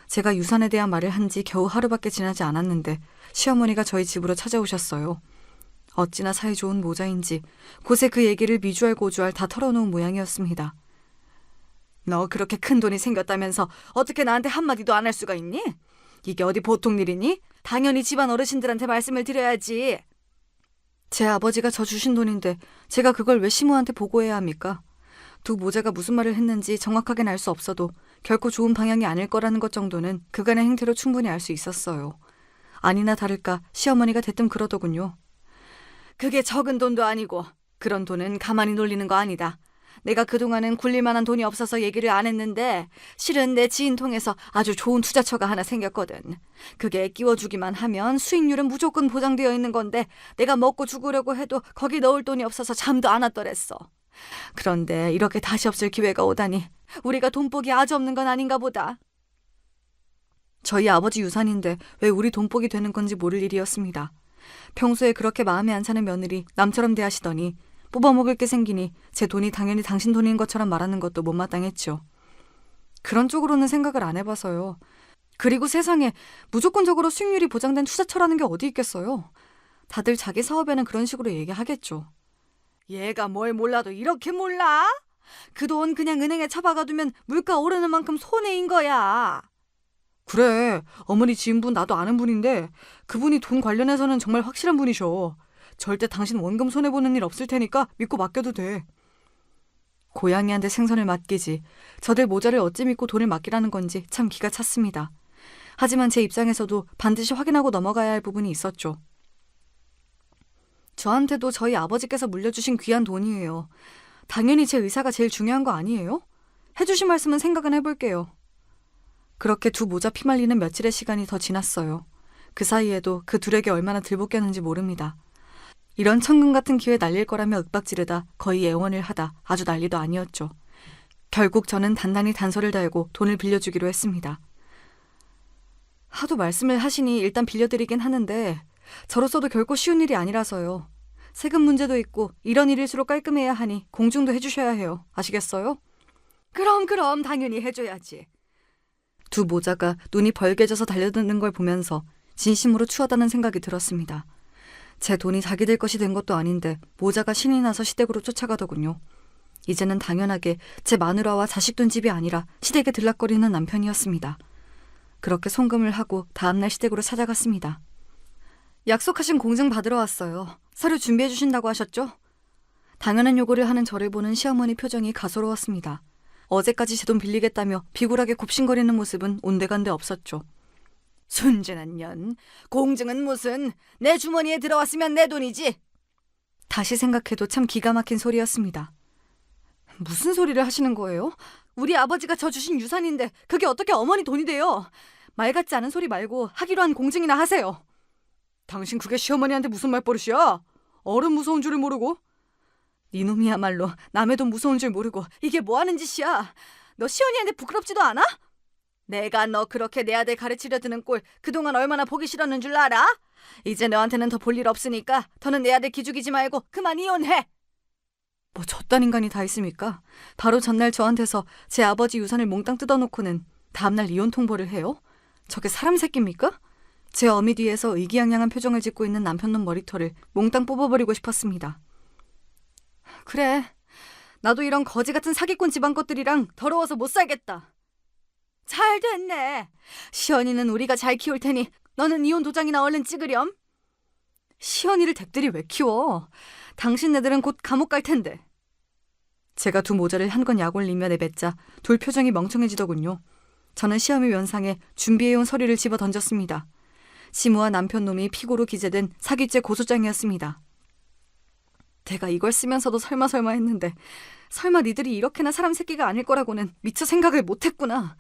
제가 유산에 대한 말을 한 지 겨우 하루밖에 지나지 않았는데 시어머니가 저희 집으로 찾아오셨어요. 어찌나 사이 좋은 모자인지 곳에 그 얘기를 미주알 고주알 다 털어놓은 모양이었습니다. 너 그렇게 큰 돈이 생겼다면서 어떻게 나한테 한마디도 안 할 수가 있니? 이게 어디 보통 일이니? 당연히 집안 어르신들한테 말씀을 드려야지. 제 아버지가 저 주신 돈인데 제가 그걸 왜 시모한테 보고해야 합니까? 두 모자가 무슨 말을 했는지 정확하게는 알 수 없어도 결코 좋은 방향이 아닐 거라는 것 정도는 그간의 행태로 충분히 알 수 있었어요. 아니나 다를까 시어머니가 대뜸 그러더군요. 그게 적은 돈도 아니고 그런 돈은 가만히 놀리는 거 아니다. 내가 그동안은 굴릴 만한 돈이 없어서 얘기를 안 했는데 실은 내 지인 통해서 아주 좋은 투자처가 하나 생겼거든. 그게 끼워주기만 하면 수익률은 무조건 보장되어 있는 건데 내가 먹고 죽으려고 해도 거기 넣을 돈이 없어서 잠도 안 왔더랬어. 그런데 이렇게 다시 없을 기회가 오다니 우리가 돈복이 아주 없는 건 아닌가 보다. 저희 아버지 유산인데 왜 우리 돈복이 되는 건지 모를 일이었습니다. 평소에 그렇게 마음에 안 차는 며느리 남처럼 대하시더니 뽑아먹을 게 생기니 제 돈이 당연히 당신 돈인 것처럼 말하는 것도 못마땅했죠. 그런 쪽으로는 생각을 안 해봐서요. 그리고 세상에 무조건적으로 수익률이 보장된 투자처라는 게 어디 있겠어요. 다들 자기 사업에는 그런 식으로 얘기하겠죠. 얘가 뭘 몰라도 이렇게 몰라? 그 돈 그냥 은행에 처박아두면 물가 오르는 만큼 손해인 거야. 그래, 어머니 지인분 나도 아는 분인데 그분이 돈 관련해서는 정말 확실한 분이셔. 절대 당신 원금 손해보는 일 없을 테니까 믿고 맡겨도 돼. 고양이한테 생선을 맡기지 저들 모자를 어찌 믿고 돈을 맡기라는 건지 참 기가 찼습니다. 하지만 제 입장에서도 반드시 확인하고 넘어가야 할 부분이 있었죠. 저한테도 저희 아버지께서 물려주신 귀한 돈이에요. 당연히 제 의사가 제일 중요한 거 아니에요? 해주신 말씀은 생각은 해볼게요. 그렇게 두 모자 피말리는 며칠의 시간이 더 지났어요. 그 사이에도 그 둘에게 얼마나 들볶였는지 모릅니다. 이런 천금 같은 기회 날릴 거라며 윽박지르다 거의 애원을 하다 아주 난리도 아니었죠. 결국 저는 단단히 단서를 달고 돈을 빌려주기로 했습니다. 하도 말씀을 하시니 일단 빌려드리긴 하는데 저로서도 결코 쉬운 일이 아니라서요. 세금 문제도 있고 이런 일일수록 깔끔해야 하니 공증도 해주셔야 해요. 아시겠어요? 그럼 당연히 해줘야지. 두 모자가 눈이 벌개져서 달려드는 걸 보면서 진심으로 추하다는 생각이 들었습니다. 제 돈이 자기들 것이 된 것도 아닌데 모자가 신이 나서 시댁으로 쫓아가더군요. 이제는 당연하게 제 마누라와 자식 둔 집이 아니라 시댁에 들락거리는 남편이었습니다. 그렇게 송금을 하고 다음날 시댁으로 찾아갔습니다. 약속하신 공증 받으러 왔어요. 서류 준비해 주신다고 하셨죠? 당연한 요구를 하는 저를 보는 시어머니 표정이 가소로웠습니다. 어제까지 제 돈 빌리겠다며 비굴하게 굽신거리는 모습은 온데간데 없었죠. 순진한 년, 공증은 무슨, 내 주머니에 들어왔으면 내 돈이지. 다시 생각해도 참 기가 막힌 소리였습니다. 무슨 소리를 하시는 거예요? 우리 아버지가 저 주신 유산인데 그게 어떻게 어머니 돈이 돼요? 말 같지 않은 소리 말고 하기로 한 공증이나 하세요. 당신 그게 시어머니한테 무슨 말버릇이야? 어른 무서운 줄을 모르고? 니놈이야말로 남의 돈 무서운 줄 모르고 이게 뭐하는 짓이야? 너 시어머니한테 부끄럽지도 않아? 내가 너 그렇게 내 아들 가르치려 드는 꼴 그동안 얼마나 보기 싫었는 줄 알아? 이제 너한테는 더 볼 일 없으니까 더는 내 아들 기죽이지 말고 그만 이혼해. 뭐 저딴 인간이 다 있습니까? 바로 전날 저한테서 제 아버지 유산을 몽땅 뜯어놓고는 다음날 이혼 통보를 해요? 저게 사람 새끼입니까? 제 어미 뒤에서 의기양양한 표정을 짓고 있는 남편놈 머리털을 몽땅 뽑아버리고 싶었습니다. 그래, 나도 이런 거지 같은 사기꾼 집안 것들이랑 더러워서 못 살겠다. 잘 됐네. 시연이는 우리가 잘 키울 테니 너는 이혼 도장이나 얼른 찍으렴. 시연이를 댁들이 왜 키워? 당신네들은 곧 감옥 갈 텐데. 제가 두 모자를 한 건 약올리며 내뱉자 둘 표정이 멍청해지더군요. 저는 시어미 면상에 준비해온 서류를 집어 던졌습니다. 시무와 남편놈이 피고로 기재된 사기죄 고소장이었습니다. 내가 이걸 쓰면서도 설마 했는데 설마 니들이 이렇게나 사람 새끼가 아닐 거라고는 미처 생각을 못했구나.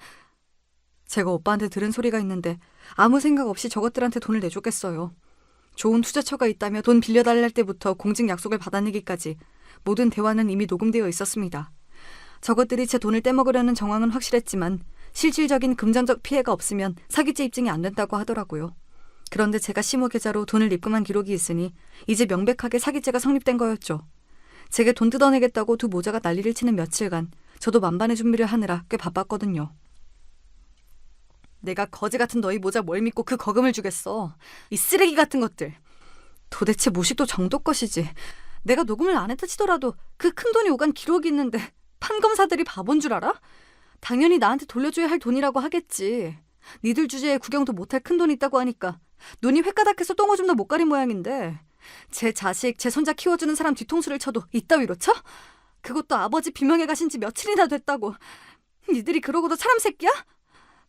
제가 오빠한테 들은 소리가 있는데 아무 생각 없이 저것들한테 돈을 내줬겠어요. 좋은 투자처가 있다며 돈 빌려달랄 때부터 공증 약속을 받아내기까지 모든 대화는 이미 녹음되어 있었습니다. 저것들이 제 돈을 떼먹으려는 정황은 확실했지만 실질적인 금전적 피해가 없으면 사기죄 입증이 안 된다고 하더라고요. 그런데 제가 시모 계좌로 돈을 입금한 기록이 있으니 이제 명백하게 사기죄가 성립된 거였죠. 제게 돈 뜯어내겠다고 두 모자가 난리를 치는 며칠간 저도 만반의 준비를 하느라 꽤 바빴거든요. 내가 거지 같은 너희 모자 뭘 믿고 그 거금을 주겠어. 이 쓰레기 같은 것들. 도대체 무식도 정도 것이지. 내가 녹음을 안 했다 치더라도 그 큰 돈이 오간 기록이 있는데 판검사들이 바본 줄 알아? 당연히 나한테 돌려줘야 할 돈이라고 하겠지. 니들 주제에 구경도 못할 큰 돈 있다고 하니까 눈이 횟가닥해서 똥오줌도 못 가린 모양인데 제 자식, 제 손자 키워주는 사람 뒤통수를 쳐도 이따위로 쳐? 그것도 아버지 비명에 가신 지 며칠이나 됐다고. 니들이 그러고도 사람 새끼야?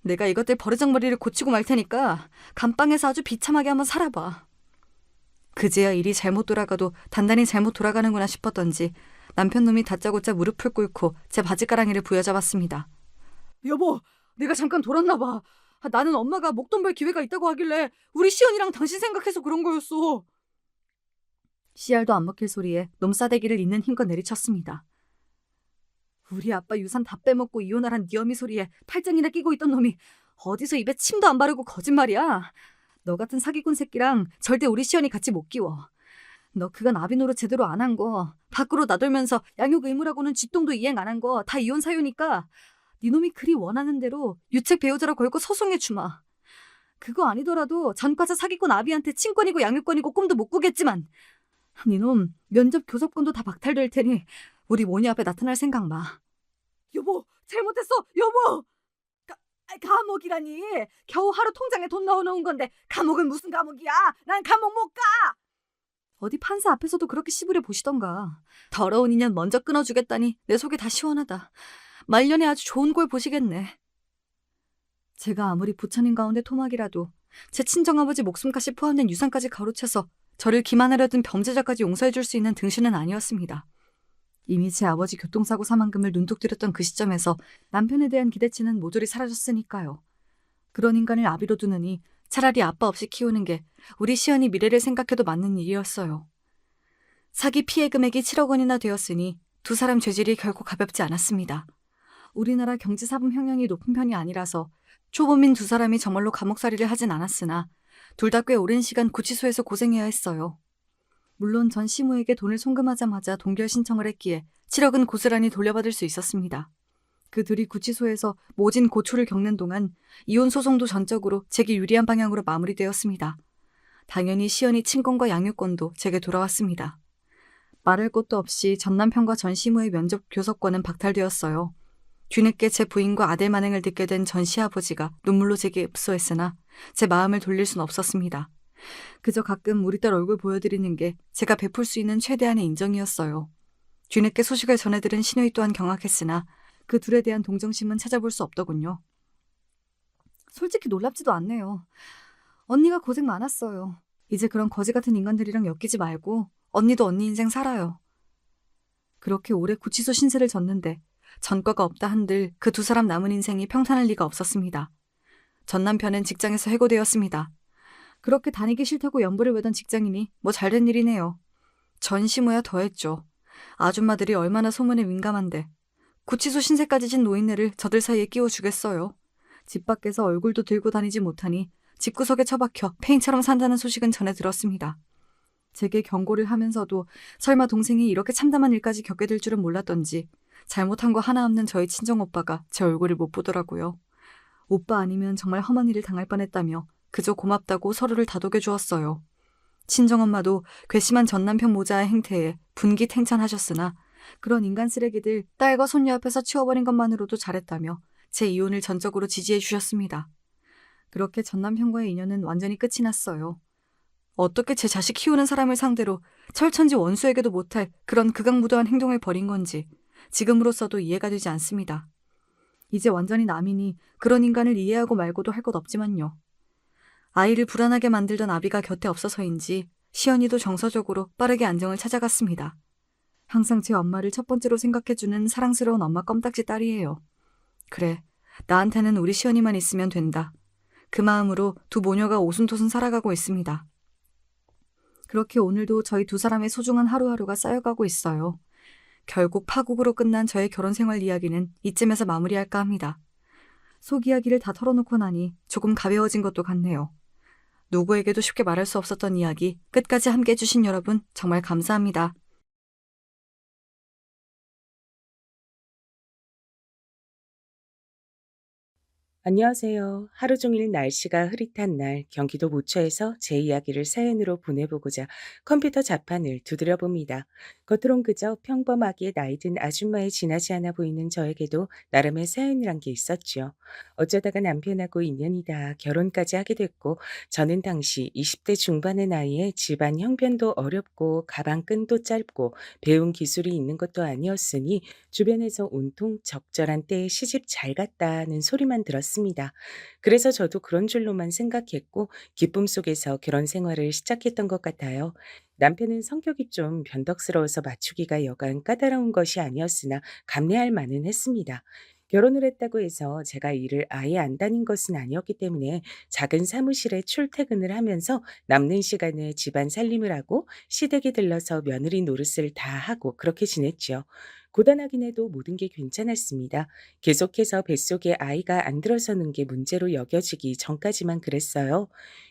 내가 이것들 버르장머리를 고치고 말 테니까 감방에서 아주 비참하게 한번 살아봐. 그제야 일이 잘못 돌아가도 단단히 잘못 돌아가는구나 싶었던지 남편놈이 다짜고짜 무릎을 꿇고 제 바지가랑이를 부여잡았습니다. 여보, 내가 잠깐 돌았나 봐. 나는 엄마가 목돈 벌 기회가 있다고 하길래 우리 시연이랑 당신 생각해서 그런 거였어. 씨알도 안 먹힐 소리에 놈싸대기를 있는 힘껏 내리쳤습니다. 우리 아빠 유산 다 빼먹고 이혼하란 네 어미 소리에 팔짱이나 끼고 있던 놈이 어디서 입에 침도 안 바르고 거짓말이야. 너 같은 사기꾼 새끼랑 절대 우리 시연이 같이 못 끼워. 너 그간 아비노릇 제대로 안 한 거, 밖으로 나돌면서 양육 의무라고는 쥐똥도 이행 안 한 거 다 이혼 사유니까 네 놈이 그리 원하는 대로 유책 배우자로 걸고 소송해 주마. 그거 아니더라도 전과자 사기꾼 아비한테 친권이고 양육권이고 꿈도 못 꾸겠지만 네 놈 면접 교섭권도 다 박탈될 테니 우리 모녀 앞에 나타날 생각 마. 여보, 잘못했어, 여보. 감옥이라니. 겨우 하루 통장에 돈 넣어놓은 건데 감옥은 무슨 감옥이야. 난 감옥 못 가. 어디 판사 앞에서도 그렇게 씨부려 보시던가. 더러운 인연 먼저 끊어주겠다니 내 속이 다 시원하다. 말년에 아주 좋은 꼴 보시겠네. 제가 아무리 부처님 가운데 토막이라도 제 친정아버지 목숨까지 포함된 유산까지 가로채서 저를 기만하려던 범죄자까지 용서해줄 수 있는 등신은 아니었습니다. 이미 제 아버지 교통사고 사망금을 눈독 들였던 그 시점에서 남편에 대한 기대치는 모조리 사라졌으니까요. 그런 인간을 아비로 두느니 차라리 아빠 없이 키우는 게 우리 시연이 미래를 생각해도 맞는 일이었어요. 사기 피해 금액이 7억 원이나 되었으니 두 사람 죄질이 결코 가볍지 않았습니다. 우리나라 경제사범 형량이 높은 편이 아니라서 초범인 두 사람이 정말로 감옥살이를 하진 않았으나 둘 다 꽤 오랜 시간 구치소에서 고생해야 했어요. 물론 전 시모에게 돈을 송금하자마자 동결 신청을 했기에 7억은 고스란히 돌려받을 수 있었습니다. 그 둘이 구치소에서 모진 고초를 겪는 동안 이혼 소송도 전적으로 제게 유리한 방향으로 마무리되었습니다. 당연히 시연이 친권과 양육권도 제게 돌아왔습니다. 말할 것도 없이 전 남편과 전 시모의 면접 교섭권은 박탈되었어요. 뒤늦게 제 부인과 아들 만행을 듣게 된 전 시아버지가 눈물로 제게 읍소했으나 제 마음을 돌릴 순 없었습니다. 그저 가끔 우리 딸 얼굴 보여드리는 게 제가 베풀 수 있는 최대한의 인정이었어요. 뒤늦게 소식을 전해들은 시누이 또한 경악했으나 그 둘에 대한 동정심은 찾아볼 수 없더군요. 솔직히 놀랍지도 않네요. 언니가 고생 많았어요. 이제 그런 거지 같은 인간들이랑 엮이지 말고 언니도 언니 인생 살아요. 그렇게 오래 구치소 신세를 졌는데 전과가 없다 한들 그 두 사람 남은 인생이 평탄할 리가 없었습니다. 전 남편은 직장에서 해고되었습니다. 그렇게 다니기 싫다고 연부를 외던 직장인이 뭐 잘된 일이네요. 전 시모야 더했죠. 아줌마들이 얼마나 소문에 민감한데 구치소 신세까지 진 노인네를 저들 사이에 끼워주겠어요. 집 밖에서 얼굴도 들고 다니지 못하니 집구석에 처박혀 폐인처럼 산다는 소식은 전해 들었습니다. 제게 경고를 하면서도 설마 동생이 이렇게 참담한 일까지 겪게 될 줄은 몰랐던지 잘못한 거 하나 없는 저희 친정오빠가 제 얼굴을 못 보더라고요. 오빠 아니면 정말 험한 일을 당할 뻔했다며 그저 고맙다고 서로를 다독여 주었어요. 친정엄마도 괘씸한 전남편 모자의 행태에 분기탱찬하셨으나 그런 인간 쓰레기들 딸과 손녀 앞에서 치워버린 것만으로도 잘했다며 제 이혼을 전적으로 지지해 주셨습니다. 그렇게 전남편과의 인연은 완전히 끝이 났어요. 어떻게 제 자식 키우는 사람을 상대로 철천지 원수에게도 못할 그런 극악무도한 행동을 벌인 건지 지금으로서도 이해가 되지 않습니다. 이제 완전히 남이니 그런 인간을 이해하고 말고도 할 것 없지만요. 아이를 불안하게 만들던 아비가 곁에 없어서인지 시연이도 정서적으로 빠르게 안정을 찾아갔습니다. 항상 제 엄마를 첫 번째로 생각해주는 사랑스러운 엄마 껌딱지 딸이에요. 그래, 나한테는 우리 시연이만 있으면 된다. 그 마음으로 두 모녀가 오순도순 살아가고 있습니다. 그렇게 오늘도 저희 두 사람의 소중한 하루하루가 쌓여가고 있어요. 결국 파국으로 끝난 저의 결혼 생활 이야기는 이쯤에서 마무리할까 합니다. 속 이야기를 다 털어놓고 나니 조금 가벼워진 것도 같네요. 누구에게도 쉽게 말할 수 없었던 이야기 끝까지 함께 해주신 여러분 정말 감사합니다. 안녕하세요. 하루 종일 날씨가 흐릿한 날 경기도 모처에서 제 이야기를 사연으로 보내보고자 컴퓨터 자판을 두드려 봅니다. 겉으론 그저 평범하게 나이든 아줌마에 지나지 않아 보이는 저에게도 나름의 사연이란 게 있었죠. 어쩌다가 남편하고 인연이다 결혼까지 하게 됐고 저는 당시 20대 중반의 나이에 집안 형편도 어렵고 가방 끈도 짧고 배운 기술이 있는 것도 아니었으니 주변에서 온통 적절한 때에 시집 잘 갔다는 소리만 들었습니다. 그래서 저도 그런 줄로만 생각했고 기쁨 속에서 결혼 생활을 시작했던 것 같아요. 남편은 성격이 좀 변덕스러워서 맞추기가 여간 까다로운 것이 아니었으나 감내할 만은 했습니다. 결혼을 했다고 해서 제가 일을 아예 안 다닌 것은 아니었기 때문에 작은 사무실에 출퇴근을 하면서 남는 시간에 집안 살림을 하고 시댁에 들러서 며느리 노릇을 다 하고 그렇게 지냈죠. 고단하긴 해도 모든 게 괜찮았습니다. 계속해서 뱃속에 아이가 안 들어서는 게 문제로 여겨지기 전까지만 그랬어요.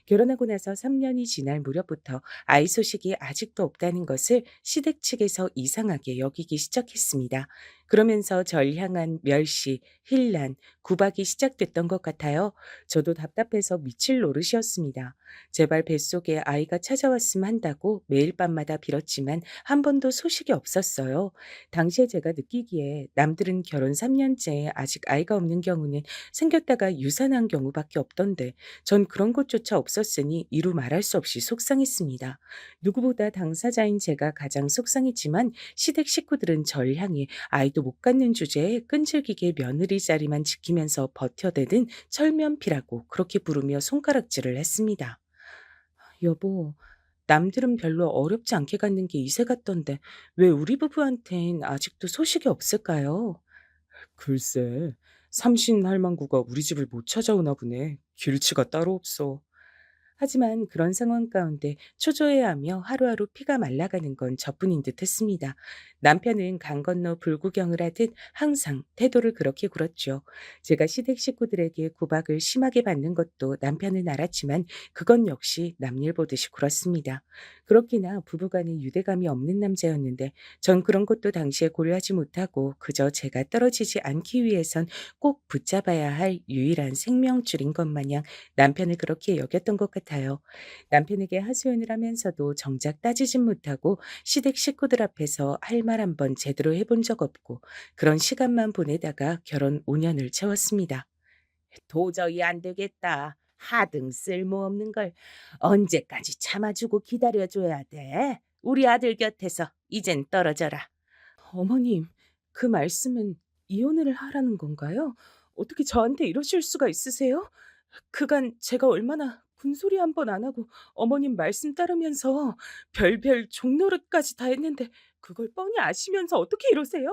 결혼하고 나서 3년이 지날 무렵부터 아이 소식이 아직도 없다는 것을 시댁 측에서 이상하게 여기기 시작했습니다. 그러면서 절 향한 멸시, hir난, 구박이 시작됐던 것 같아요. 저도 답답해서 미칠 노릇이었습니다. 제발 뱃속에 아이가 찾아왔으면 한다고 매일 밤마다 빌었지만 한 번도 소식이 없었어요. 당시에 제가 느끼기에 남들은 결혼 3년째 아직 아이가 없는 경우는 생겼다가 유산한 경우밖에 없던데 전 그런 것조차 없었으니 이루 말할 수 없이 속상했습니다. 누구보다 당사자인 제가 가장 속상했지만 시댁 식구들은 절 향해 아이도 못 갖는 주제에 끈질기게 며느리 자리만 지키면서 버텨대든 철면피라고 그렇게 부르며 손가락질을 했습니다. 여보, 남들은 별로 어렵지 않게 갖는 게 이세 같던데 왜 우리 부부한텐 아직도 소식이 없을까요? 글쎄, 삼신 할망구가 우리 집을 못 찾아오나 보네. 길치가 따로 없어. 하지만 그런 상황 가운데 초조해하며 하루하루 피가 말라가는 건 저뿐인 듯 했습니다. 남편은 강 건너 불구경을 하듯 항상 태도를 그렇게 굴었죠. 제가 시댁 식구들에게 구박을 심하게 받는 것도 남편은 알았지만 그건 역시 남일 보듯이 굴었습니다. 그렇기나 부부간에 유대감이 없는 남자였는데 전 그런 것도 당시에 고려하지 못하고 그저 제가 떨어지지 않기 위해선 꼭 붙잡아야 할 유일한 생명줄인 것 마냥 남편을 그렇게 여겼던 것 같아요. 남편에게 하소연을 하면서도 정작 따지진 못하고 시댁 식구들 앞에서 할 말 한 번 제대로 해본 적 없고 그런 시간만 보내다가 결혼 5년을 채웠습니다. 도저히 안 되겠다. 하등 쓸모없는 걸 언제까지 참아주고 기다려줘야 돼? 우리 아들 곁에서 이젠 떨어져라. 어머님, 그 말씀은 이혼을 하라는 건가요? 어떻게 저한테 이러실 수가 있으세요? 그간 제가 얼마나 군소리 한 번 안 하고 어머님 말씀 따르면서 별별 종노릇까지 다 했는데 그걸 뻔히 아시면서 어떻게 이러세요?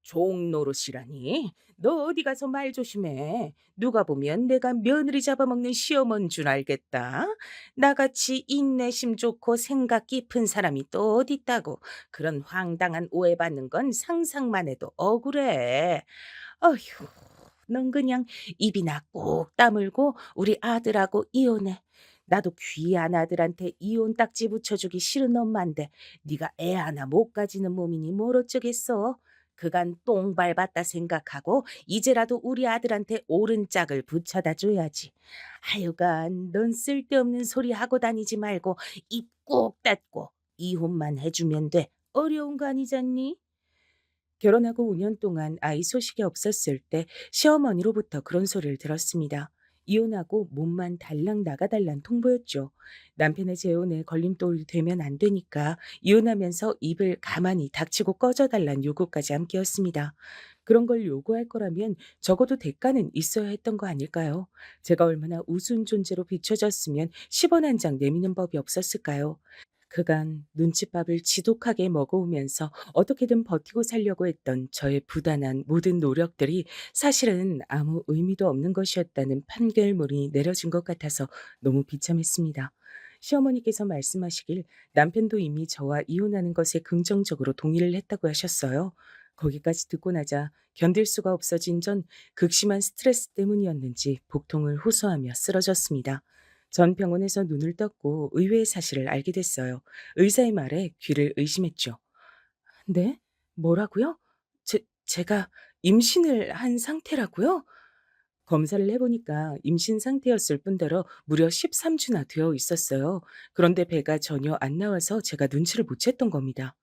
종노릇이라니? 너 어디 가서 말 조심해. 누가 보면 내가 며느리 잡아먹는 시어머니인 줄 알겠다. 나같이 인내심 좋고 생각 깊은 사람이 또 어디 있다고. 그런 황당한 오해받는 건 상상만 해도 억울해. 어휴, 넌 그냥 입이나 꼭 다물고 우리 아들하고 이혼해. 나도 귀한 아들한테 이혼 딱지 붙여주기 싫은 엄마인데 네가 애 하나 못 가지는 몸이니 뭘 어쩌겠어. 그간 똥 밟았다 생각하고 이제라도 우리 아들한테 옳은 짝을 붙여다 줘야지. 하여간 넌 쓸데없는 소리 하고 다니지 말고 입 꼭 닫고 이혼만 해주면 돼. 어려운 거 아니잖니? 결혼하고 5년 동안 아이 소식이 없었을 때 시어머니로부터 그런 소리를 들었습니다. 이혼하고 몸만 달랑 나가달란 통보였죠. 남편의 재혼에 걸림돌이 되면 안 되니까 이혼하면서 입을 가만히 닥치고 꺼져달란 요구까지 함께였습니다. 그런 걸 요구할 거라면 적어도 대가는 있어야 했던 거 아닐까요? 제가 얼마나 우스운 존재로 비춰졌으면 10원 한 장 내미는 법이 없었을까요? 그간 눈칫밥을 지독하게 먹어오면서 어떻게든 버티고 살려고 했던 저의 부단한 모든 노력들이 사실은 아무 의미도 없는 것이었다는 판결문이 내려진 것 같아서 너무 비참했습니다. 시어머니께서 말씀하시길 남편도 이미 저와 이혼하는 것에 긍정적으로 동의를 했다고 하셨어요. 거기까지 듣고 나자 견딜 수가 없어진 전 극심한 스트레스 때문이었는지 복통을 호소하며 쓰러졌습니다. 전 병원에서 눈을 떴고 의외의 사실을 알게 됐어요. 의사의 말에 귀를 의심했죠. 네? 뭐라고요? 제가 임신을 한 상태라고요? 검사를 해보니까 임신 상태였을 뿐더러 무려 13주나 되어 있었어요. 그런데 배가 전혀 안 나와서 제가 눈치를 못 챘던 겁니다.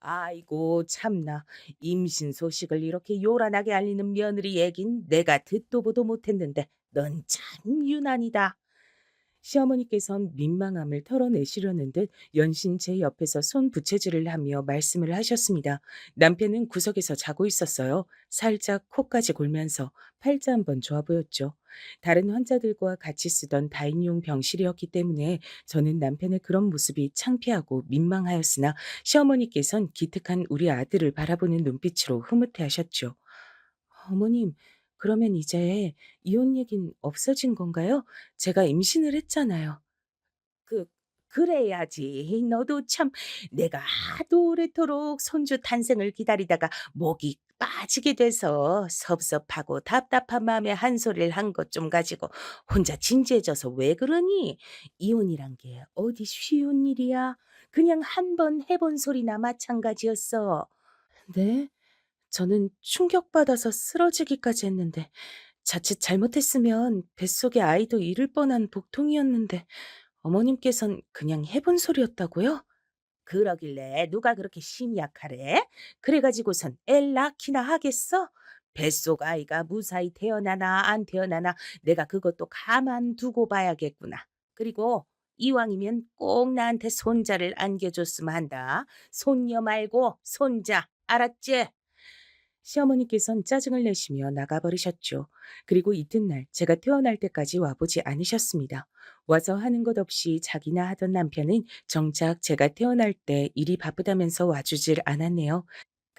아이고 참나. 임신 소식을 이렇게 요란하게 알리는 며느리 얘긴 내가 듣도 보도 못했는데 넌 참 유난이다. 시어머니께선 민망함을 털어내시려는 듯 연신 제 옆에서 손 부채질을 하며 말씀을 하셨습니다. 남편은 구석에서 자고 있었어요. 살짝 코까지 골면서 팔자 한번 좋아 보였죠. 다른 환자들과 같이 쓰던 다인용 병실이었기 때문에 저는 남편의 그런 모습이 창피하고 민망하였으나 시어머니께선 기특한 우리 아들을 바라보는 눈빛으로 흐뭇해 하셨죠. 어머님, 그러면 이제 이혼 얘긴 없어진 건가요? 제가 임신을 했잖아요. 그 그래야지. 너도 참 내가 하도 오래도록 손주 탄생을 기다리다가 목이 빠지게 돼서 섭섭하고 답답한 마음에 한 소리를 한 것 좀 가지고 혼자 진지해져서 왜 그러니? 이혼이란 게 어디 쉬운 일이야? 그냥 한 번 해본 소리나 마찬가지였어. 네? 저는 충격받아서 쓰러지기까지 했는데 자칫 잘못했으면 뱃속의 아이도 잃을 뻔한 복통이었는데 어머님께선 그냥 해본 소리였다고요? 그러길래 누가 그렇게 심약하래? 그래가지고선 애 낳기나 하겠어? 뱃속 아이가 무사히 태어나나 안 태어나나 내가 그것도 가만 두고 봐야겠구나. 그리고 이왕이면 꼭 나한테 손자를 안겨줬으면 한다. 손녀 말고 손자. 알았지? 시어머니께선 짜증을 내시며 나가버리셨죠. 그리고 이튿날 제가 태어날 때까지 와보지 않으셨습니다. 와서 하는 것 없이 자기나 하던 남편은 정작 제가 태어날 때 일이 바쁘다면서 와주질 않았네요.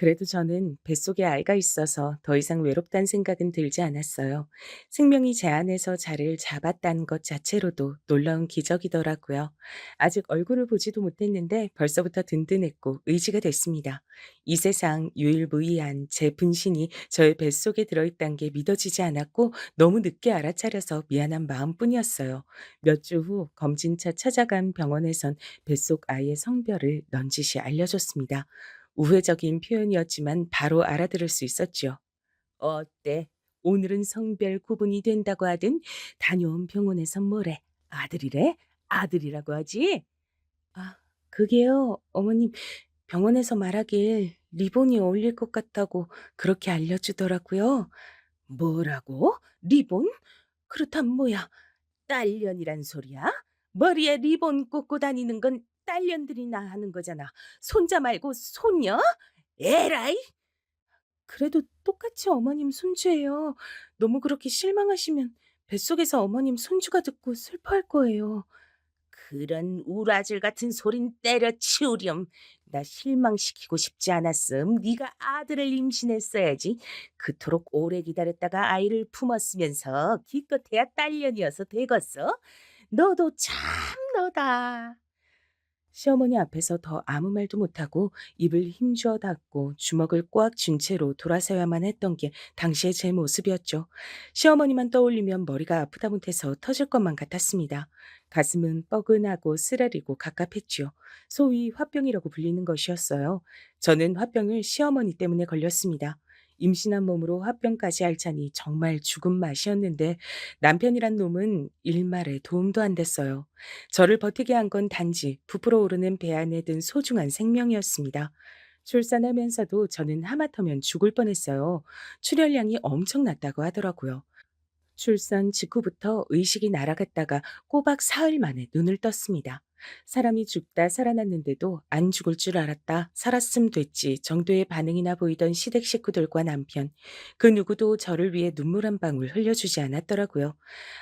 그래도 저는 뱃속에 아이가 있어서 더 이상 외롭다는 생각은 들지 않았어요. 생명이 제 안에서 자리를 잡았다는 것 자체로도 놀라운 기적이더라고요. 아직 얼굴을 보지도 못했는데 벌써부터 든든했고 의지가 됐습니다. 이 세상 유일무이한 제 분신이 저의 뱃속에 들어있다는 게 믿어지지 않았고 너무 늦게 알아차려서 미안한 마음뿐이었어요. 몇 주 후 검진차 찾아간 병원에선 뱃속 아이의 성별을 넌지시 알려줬습니다. 우회적인 표현이었지만 바로 알아들을 수 있었지요. "어때? 오늘은 성별 구분이 된다고 하든 다녀온 병원에선 뭐래? 아들이래? 아들이라고 하지?" "아, 그게요. 어머님 병원에서 말하길 리본이 어울릴 것 같다고 그렇게 알려주더라고요." "뭐라고? 리본? 그렇다면 뭐야? 딸년이란 소리야? 머리에 리본 꽂고 다니는 건 딸년들이나 하는 거잖아. 손자 말고 손녀? 에라이!" "그래도 똑같이 어머님 손주예요. 너무 그렇게 실망하시면 뱃속에서 어머님 손주가 듣고 슬퍼할 거예요." "그런 우라질 같은 소린 때려치우렴. 나 실망시키고 싶지 않았음. 네가 아들을 임신했어야지. 그토록 오래 기다렸다가 아이를 품었으면서 기껏해야 딸년이어서 되겠어? 너도 참 너다." 시어머니 앞에서 더 아무 말도 못하고 입을 힘주어 닫고 주먹을 꽉 쥔 채로 돌아서야만 했던 게 당시의 제 모습이었죠. 시어머니만 떠올리면 머리가 아프다 못해서 터질 것만 같았습니다. 가슴은 뻐근하고 쓰라리고 갑갑했지요. 소위 화병이라고 불리는 것이었어요. 저는 화병을 시어머니 때문에 걸렸습니다. 임신한 몸으로 화병까지 앓자니 정말 죽은 맛이었는데 남편이란 놈은 일말에 도움도 안 됐어요. 저를 버티게 한 건 단지 부풀어 오르는 배 안에 든 소중한 생명이었습니다. 출산하면서도 저는 하마터면 죽을 뻔했어요. 출혈량이 엄청났다고 하더라고요. 출산 직후부터 의식이 날아갔다가 꼬박 사흘 만에 눈을 떴습니다. 사람이 죽다 살아났는데도 안 죽을 줄 알았다, 살았음 됐지 정도의 반응이나 보이던 시댁 식구들과 남편, 그 누구도 저를 위해 눈물 한 방울 흘려주지 않았더라고요.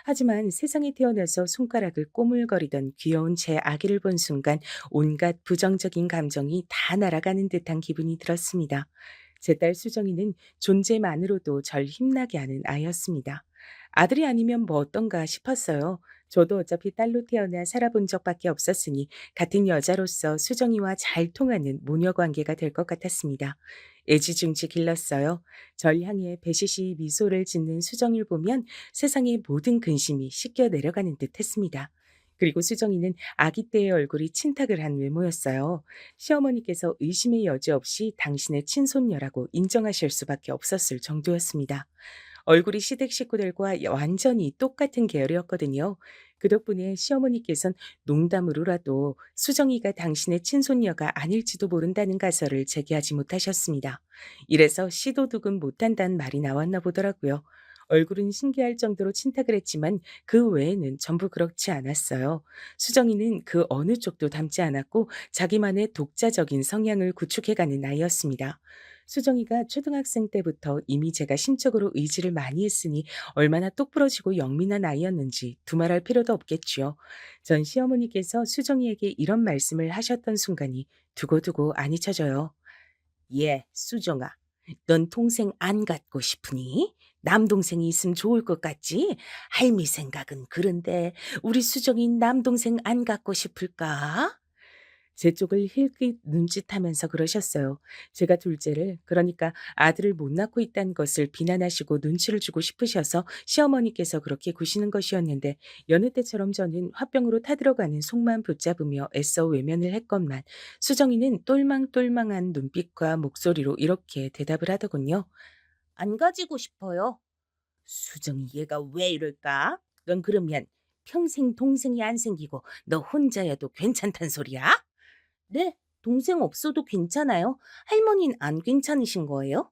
하지만 세상에 태어나서 손가락을 꼬물거리던 귀여운 제 아기를 본 순간 온갖 부정적인 감정이 다 날아가는 듯한 기분이 들었습니다. 제 딸 수정이는 존재만으로도 절 힘나게 하는 아이였습니다. 아들이 아니면 뭐 어떤가 싶었어요. 저도 어차피 딸로 태어나 살아본 적밖에 없었으니 같은 여자로서 수정이와 잘 통하는 모녀 관계가 될 것 같았습니다. 애지중지 길렀어요. 절 향해 배시시 미소를 짓는 수정이를 보면 세상의 모든 근심이 씻겨 내려가는 듯 했습니다. 그리고 수정이는 아기 때의 얼굴이 친탁을 한 외모였어요. 시어머니께서 의심의 여지 없이 당신의 친손녀라고 인정하실 수밖에 없었을 정도였습니다. 얼굴이 시댁 식구들과 완전히 똑같은 계열이었거든요. 그 덕분에 시어머니께선 농담으로라도 수정이가 당신의 친손녀가 아닐지도 모른다는 가설을 제기하지 못하셨습니다. 이래서 시도둑은 못한다는 말이 나왔나 보더라고요. 얼굴은 신기할 정도로 친탁을 했지만 그 외에는 전부 그렇지 않았어요. 수정이는 그 어느 쪽도 닮지 않았고 자기만의 독자적인 성향을 구축해가는 아이였습니다. 수정이가 초등학생 때부터 이미 제가 심적으로 의지를 많이 했으니 얼마나 똑부러지고 영민한 아이였는지 두말할 필요도 없겠지요. 전 시어머니께서 수정이에게 이런 말씀을 하셨던 순간이 두고두고 안 잊혀져요. "예, 수정아. 넌 동생 안 갖고 싶으니? 남동생이 있으면 좋을 것 같지? 할미 생각은 그런데 우리 수정이 남동생 안 갖고 싶을까?" 제 쪽을 힐끗 눈짓하면서 그러셨어요. 제가 둘째를, 그러니까 아들을 못 낳고 있다는 것을 비난하시고 눈치를 주고 싶으셔서 시어머니께서 그렇게 구시는 것이었는데 여느 때처럼 저는 화병으로 타들어가는 속만 붙잡으며 애써 외면을 했건만 수정이는 똘망똘망한 눈빛과 목소리로 이렇게 대답을 하더군요. "안 가지고 싶어요." "수정이 얘가 왜 이럴까? 넌 그러면 평생 동생이 안 생기고 너 혼자여도 괜찮단 소리야?" "네. 동생 없어도 괜찮아요. 할머니는 안 괜찮으신 거예요?"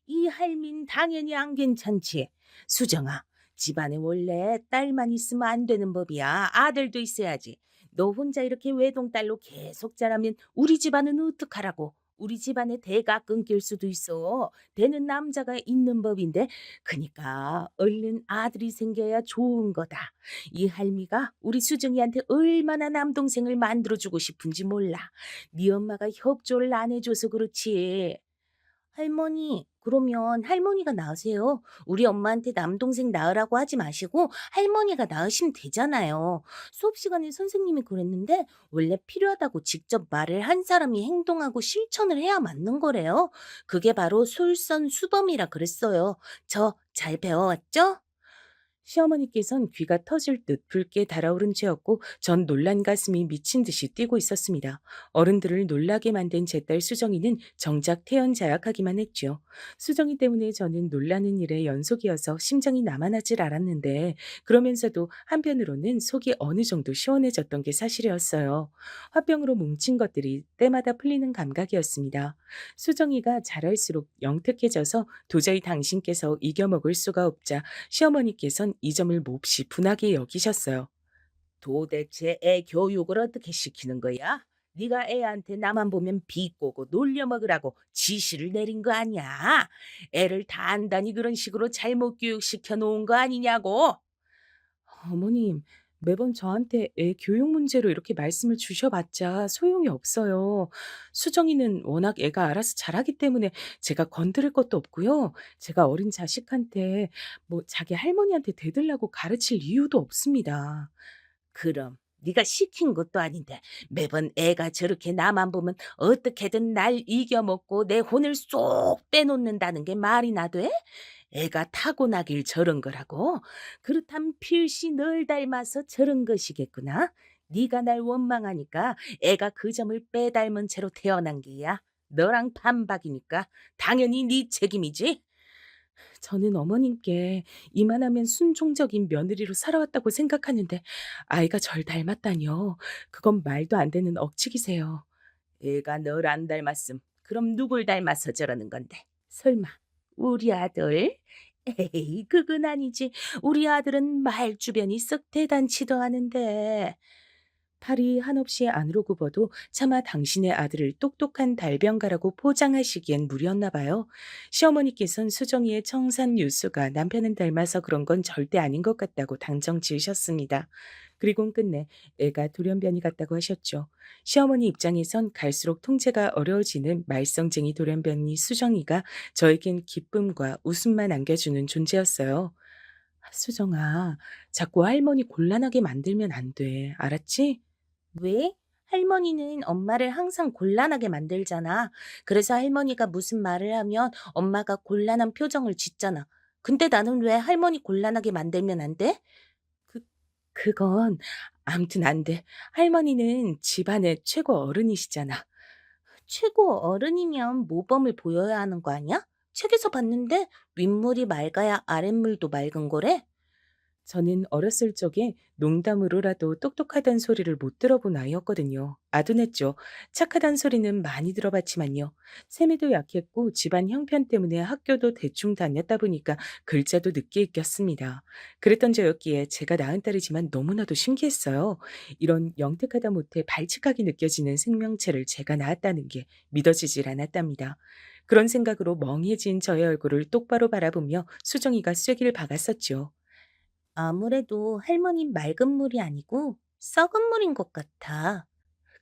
"이 할민 당연히 안 괜찮지. 수정아, 집안에 원래 딸만 있으면 안 되는 법이야. 아들도 있어야지. 너 혼자 이렇게 외동딸로 계속 자라면 우리 집안은 어떡하라고. 우리 집안의 대가 끊길 수도 있어. 되는 남자가 있는 법인데, 그니까 얼른 아들이 생겨야 좋은 거다. 이 할미가 우리 수정이한테 얼마나 남동생을 만들어주고 싶은지 몰라. 네 엄마가 협조를 안 해줘서 그렇지." 할머니, 그러면 할머니가 낳으세요. 우리 엄마한테 남동생 낳으라고 하지 마시고 할머니가 낳으시면 되잖아요. 수업 시간에 선생님이 그랬는데 원래 필요하다고 직접 말을 한 사람이 행동하고 실천을 해야 맞는 거래요. 그게 바로 솔선수범이라 그랬어요. 저 잘 배워왔죠? 시어머니께선 귀가 터질 듯 붉게 달아오른 채였고 전 놀란 가슴이 미친 듯이 뛰고 있었습니다. 어른들을 놀라게 만든 제 딸 수정이는 정작 태연자약하기만 했죠. 수정이 때문에 저는 놀라는 일의 연속이어서 심장이 남아나질 않았는데 그러면서도 한편으로는 속이 어느 정도 시원해졌던 게 사실이었어요. 화병으로 뭉친 것들이 때마다 풀리는 감각이었습니다. 수정이가 자랄수록 영특해져서 도저히 당신께서 이겨먹을 수가 없자 시어머니께선 이 점을 몹시 분하게 여기셨어요. 도대체 애 교육을 어떻게 시키는 거야? 네가 애한테 나만 보면 비꼬고 놀려먹으라고 지시를 내린 거 아니야? 애를 단단히 그런 식으로 잘못 교육시켜 놓은 거 아니냐고? 어머님, 매번 저한테 애 교육 문제로 이렇게 말씀을 주셔봤자 소용이 없어요. 수정이는 워낙 애가 알아서 잘하기 때문에 제가 건드릴 것도 없고요. 제가 어린 자식한테 뭐 자기 할머니한테 대들라고 가르칠 이유도 없습니다. 그럼 네가 시킨 것도 아닌데 매번 애가 저렇게 나만 보면 어떻게든 날 이겨먹고 내 혼을 쏙 빼놓는다는 게 말이나 돼? 애가 타고나길 저런 거라고? 그렇다면 필시 널 닮아서 저런 것이겠구나. 네가 날 원망하니까 애가 그 점을 빼닮은 채로 태어난 게야. 너랑 반박이니까 당연히 네 책임이지. 저는 어머님께 이만하면 순종적인 며느리로 살아왔다고 생각하는데 아이가 절 닮았다니요. 그건 말도 안 되는 억측이세요. 애가 널 안 닮았음. 그럼 누굴 닮아서 저러는 건데? 설마 우리 아들? 에이, 그건 아니지. 우리 아들은 말주변이 썩 대단치도 않은데. 팔이 한없이 안으로 굽어도 차마 당신의 아들을 똑똑한 달변가라고 포장하시기엔 무리였나 봐요. 시어머니께선 수정이의 청산 유수가 남편은 닮아서 그런 건 절대 아닌 것 같다고 당정 지으셨습니다. 그리곤 끝내 애가 돌연변이 같다고 하셨죠. 시어머니 입장에선 갈수록 통제가 어려워지는 말썽쟁이 돌연변이 수정이가 저에겐 기쁨과 웃음만 안겨주는 존재였어요. 수정아, 자꾸 할머니 곤란하게 만들면 안 돼. 알았지? 왜? 할머니는 엄마를 항상 곤란하게 만들잖아. 그래서 할머니가 무슨 말을 하면 엄마가 곤란한 표정을 짓잖아. 근데 나는 왜 할머니 곤란하게 만들면 안 돼? 그 그건 아무튼 안 돼. 할머니는 집안의 최고 어른이시잖아. 최고 어른이면 모범을 보여야 하는 거 아니야? 책에서 봤는데 윗물이 맑아야 아랫물도 맑은 거래? 저는 어렸을 적에 농담으로라도 똑똑하단 소리를 못 들어본 아이였거든요. 아둔했죠. 착하단 소리는 많이 들어봤지만요. 세미도 약했고 집안 형편 때문에 학교도 대충 다녔다 보니까 글자도 늦게 익혔습니다. 그랬던 저였기에 제가 낳은 딸이지만 너무나도 신기했어요. 이런 영특하다 못해 발칙하게 느껴지는 생명체를 제가 낳았다는 게 믿어지질 않았답니다. 그런 생각으로 멍해진 저의 얼굴을 똑바로 바라보며 수정이가 쐐기를 박았었죠. 아무래도 할머님 맑은 물이 아니고 썩은 물인 것 같아.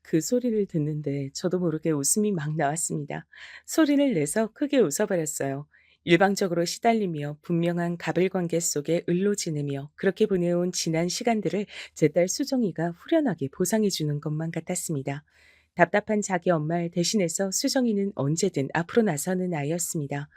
그 소리를 듣는데 저도 모르게 웃음이 막 나왔습니다. 소리를 내서 크게 웃어버렸어요. 일방적으로 시달리며 분명한 가불관계 속에 을로지내며 그렇게 보내온 지난 시간들을 제 딸 수정이가 후련하게 보상해 주는 것만 같았습니다. 답답한 자기 엄마를 대신해서 수정이는 언제든 앞으로 나서는 아이였습니다.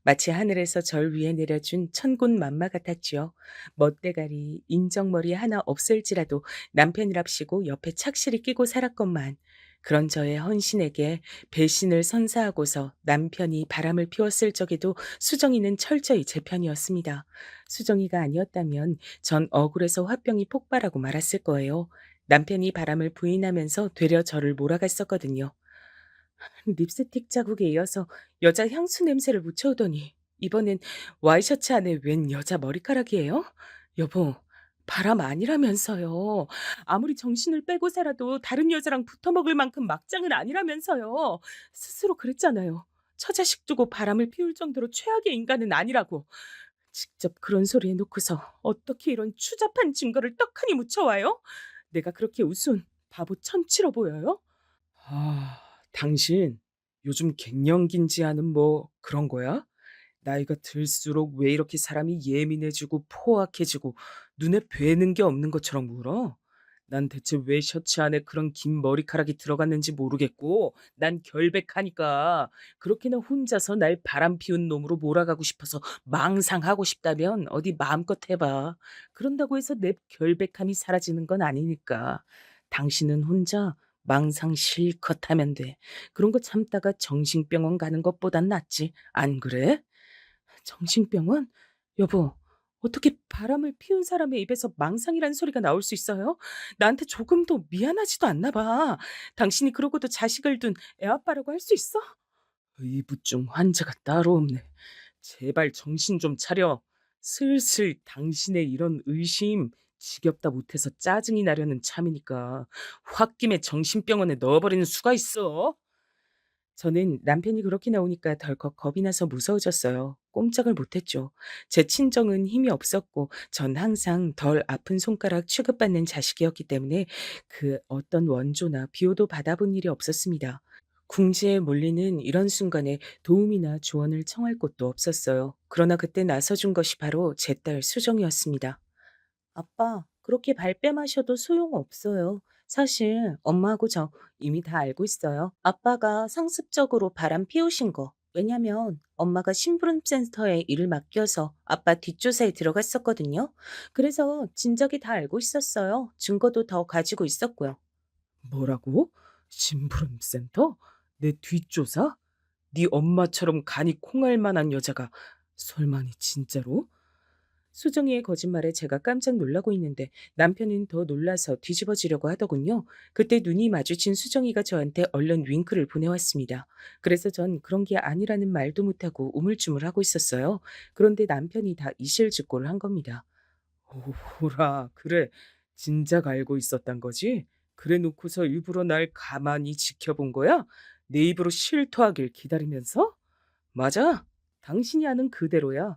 마치 하늘에서 절 위에 내려준 천군 만마 같았지요. 멋대가리, 인정머리 하나 없을지라도 남편이랍시고 옆에 착실히 끼고 살았건만 그런 저의 헌신에게 배신을 선사하고서 남편이 바람을 피웠을 적에도 수정이는 철저히 제 편이었습니다. 수정이가 아니었다면 전 억울해서 화병이 폭발하고 말았을 거예요. 남편이 바람을 부인하면서 되려 저를 몰아갔었거든요. 립스틱 자국에 이어서 여자 향수 냄새를 묻혀오더니 이번엔 와이셔츠 안에 웬 여자 머리카락이에요? 여보, 바람 아니라면서요. 아무리 정신을 빼고 살아도 다른 여자랑 붙어먹을 만큼 막장은 아니라면서요. 스스로 그랬잖아요. 처자식 두고 바람을 피울 정도로 최악의 인간은 아니라고. 직접 그런 소리 해놓고서 어떻게 이런 추잡한 증거를 떡하니 묻혀와요? 내가 그렇게 우스운 바보 천치로 보여요? 당신 요즘 갱년기인지 뭐 그런 거야? 나이가 들수록 왜 이렇게 사람이 예민해지고 포악해지고 눈에 뵈는 게 없는 것처럼 울어? 난 대체 왜 셔츠 안에 그런 긴 머리카락이 들어갔는지 모르겠고 난 결백하니까 그렇게나 혼자서 날 바람 피운 놈으로 몰아가고 싶어서 망상하고 싶다면 어디 마음껏 해봐. 그런다고 해서 내 결백함이 사라지는 건 아니니까. 당신은 혼자 망상 실컷 하면 돼. 그런 거 참다가 정신병원 가는 것보단 낫지. 안 그래? 정신병원? 여보, 어떻게 바람을 피운 사람의 입에서 망상이란 소리가 나올 수 있어요? 나한테 조금도 미안하지도 않나 봐. 당신이 그러고도 자식을 둔 애아빠라고 할 수 있어? 의부증 환자가 따로 없네. 제발 정신 좀 차려. 슬슬 당신의 이런 의심 지겹다 못해서 짜증이 나려는 참이니까 홧김에 정신병원에 넣어버리는 수가 있어. 저는 남편이 그렇게 나오니까 덜컥 겁이 나서 무서워졌어요. 꼼짝을 못했죠. 제 친정은 힘이 없었고 전 항상 덜 아픈 손가락 취급받는 자식이었기 때문에 그 어떤 원조나 비호도 받아본 일이 없었습니다. 궁지에 몰리는 이런 순간에 도움이나 조언을 청할 곳도 없었어요. 그러나 그때 나서준 것이 바로 제 딸 수정이었습니다. 아빠, 그렇게 발뺌하셔도 소용없어요. 사실 엄마하고 저 이미 다 알고 있어요. 아빠가 상습적으로 바람 피우신 거. 왜냐면 엄마가 심부름센터에 일을 맡겨서 아빠 뒷조사에 들어갔었거든요. 그래서 진작에 다 알고 있었어요. 증거도 더 가지고 있었고요. 뭐라고? 심부름센터? 내 뒷조사? 네 엄마처럼 간이 콩알 만한 여자가 설마니 진짜로? 수정이의 거짓말에 제가 깜짝 놀라고 있는데 남편은 더 놀라서 뒤집어지려고 하더군요. 그때 눈이 마주친 수정이가 저한테 얼른 윙크를 보내왔습니다. 그래서 전 그런 게 아니라는 말도 못하고 우물쭈물하고 있었어요. 그런데 남편이 다 이실직고를 한 겁니다. 오라, 그래. 진작 알고 있었단 거지? 그래 놓고서 일부러 날 가만히 지켜본 거야? 내 입으로 실토하길 기다리면서? 맞아. 당신이 아는 그대로야.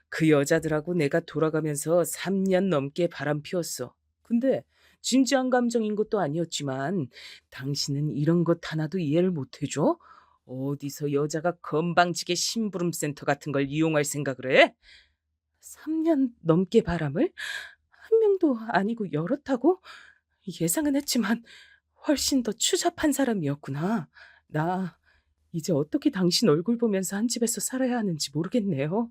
그 여자들하고 내가 돌아가면서 3년 넘게 바람 피웠어. 근데 진지한 감정인 것도 아니었지만 당신은 이런 것 하나도 이해를 못 해줘? 어디서 여자가 건방지게 심부름센터 같은 걸 이용할 생각을 해? 3년 넘게 바람을? 한 명도 아니고 여럿하고? 예상은 했지만 훨씬 더 추잡한 사람이었구나. 나 이제 어떻게 당신 얼굴 보면서 한 집에서 살아야 하는지 모르겠네요.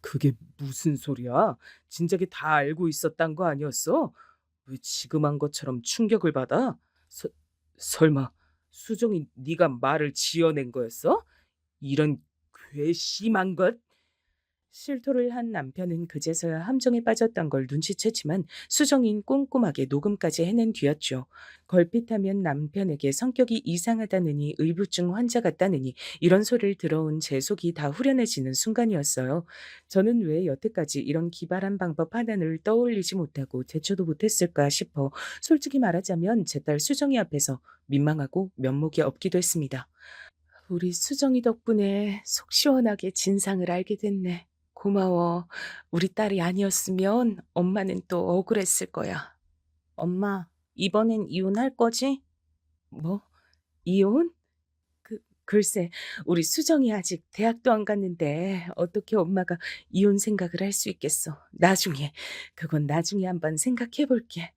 그게 무슨 소리야? 진작에 다 알고 있었단 거 아니었어? 왜 지금 한 것처럼 충격을 받아? 설마 수정이 네가 말을 지어낸 거였어? 이런 괘씸한 것? 실토를 한 남편은 그제서야 함정에 빠졌던 걸 눈치챘지만 수정인 꼼꼼하게 녹음까지 해낸 뒤였죠. 걸핏하면 남편에게 성격이 이상하다느니 의부증 환자 같다느니 이런 소리를 들어온 제 속이 다 후련해지는 순간이었어요. 저는 왜 여태까지 이런 기발한 방법 하나를 떠올리지 못하고 제초도 못했을까 싶어 솔직히 말하자면 제 딸 수정이 앞에서 민망하고 면목이 없기도 했습니다. 우리 수정이 덕분에 속 시원하게 진상을 알게 됐네. 고마워. 우리 딸이 아니었으면 엄마는 또 억울했을 거야. 엄마, 이번엔 이혼할 거지? 뭐? 이혼? 글쎄, 우리 수정이 아직 대학도 안 갔는데 어떻게 엄마가 이혼 생각을 할 수 있겠어. 그건 나중에 한번 생각해 볼게.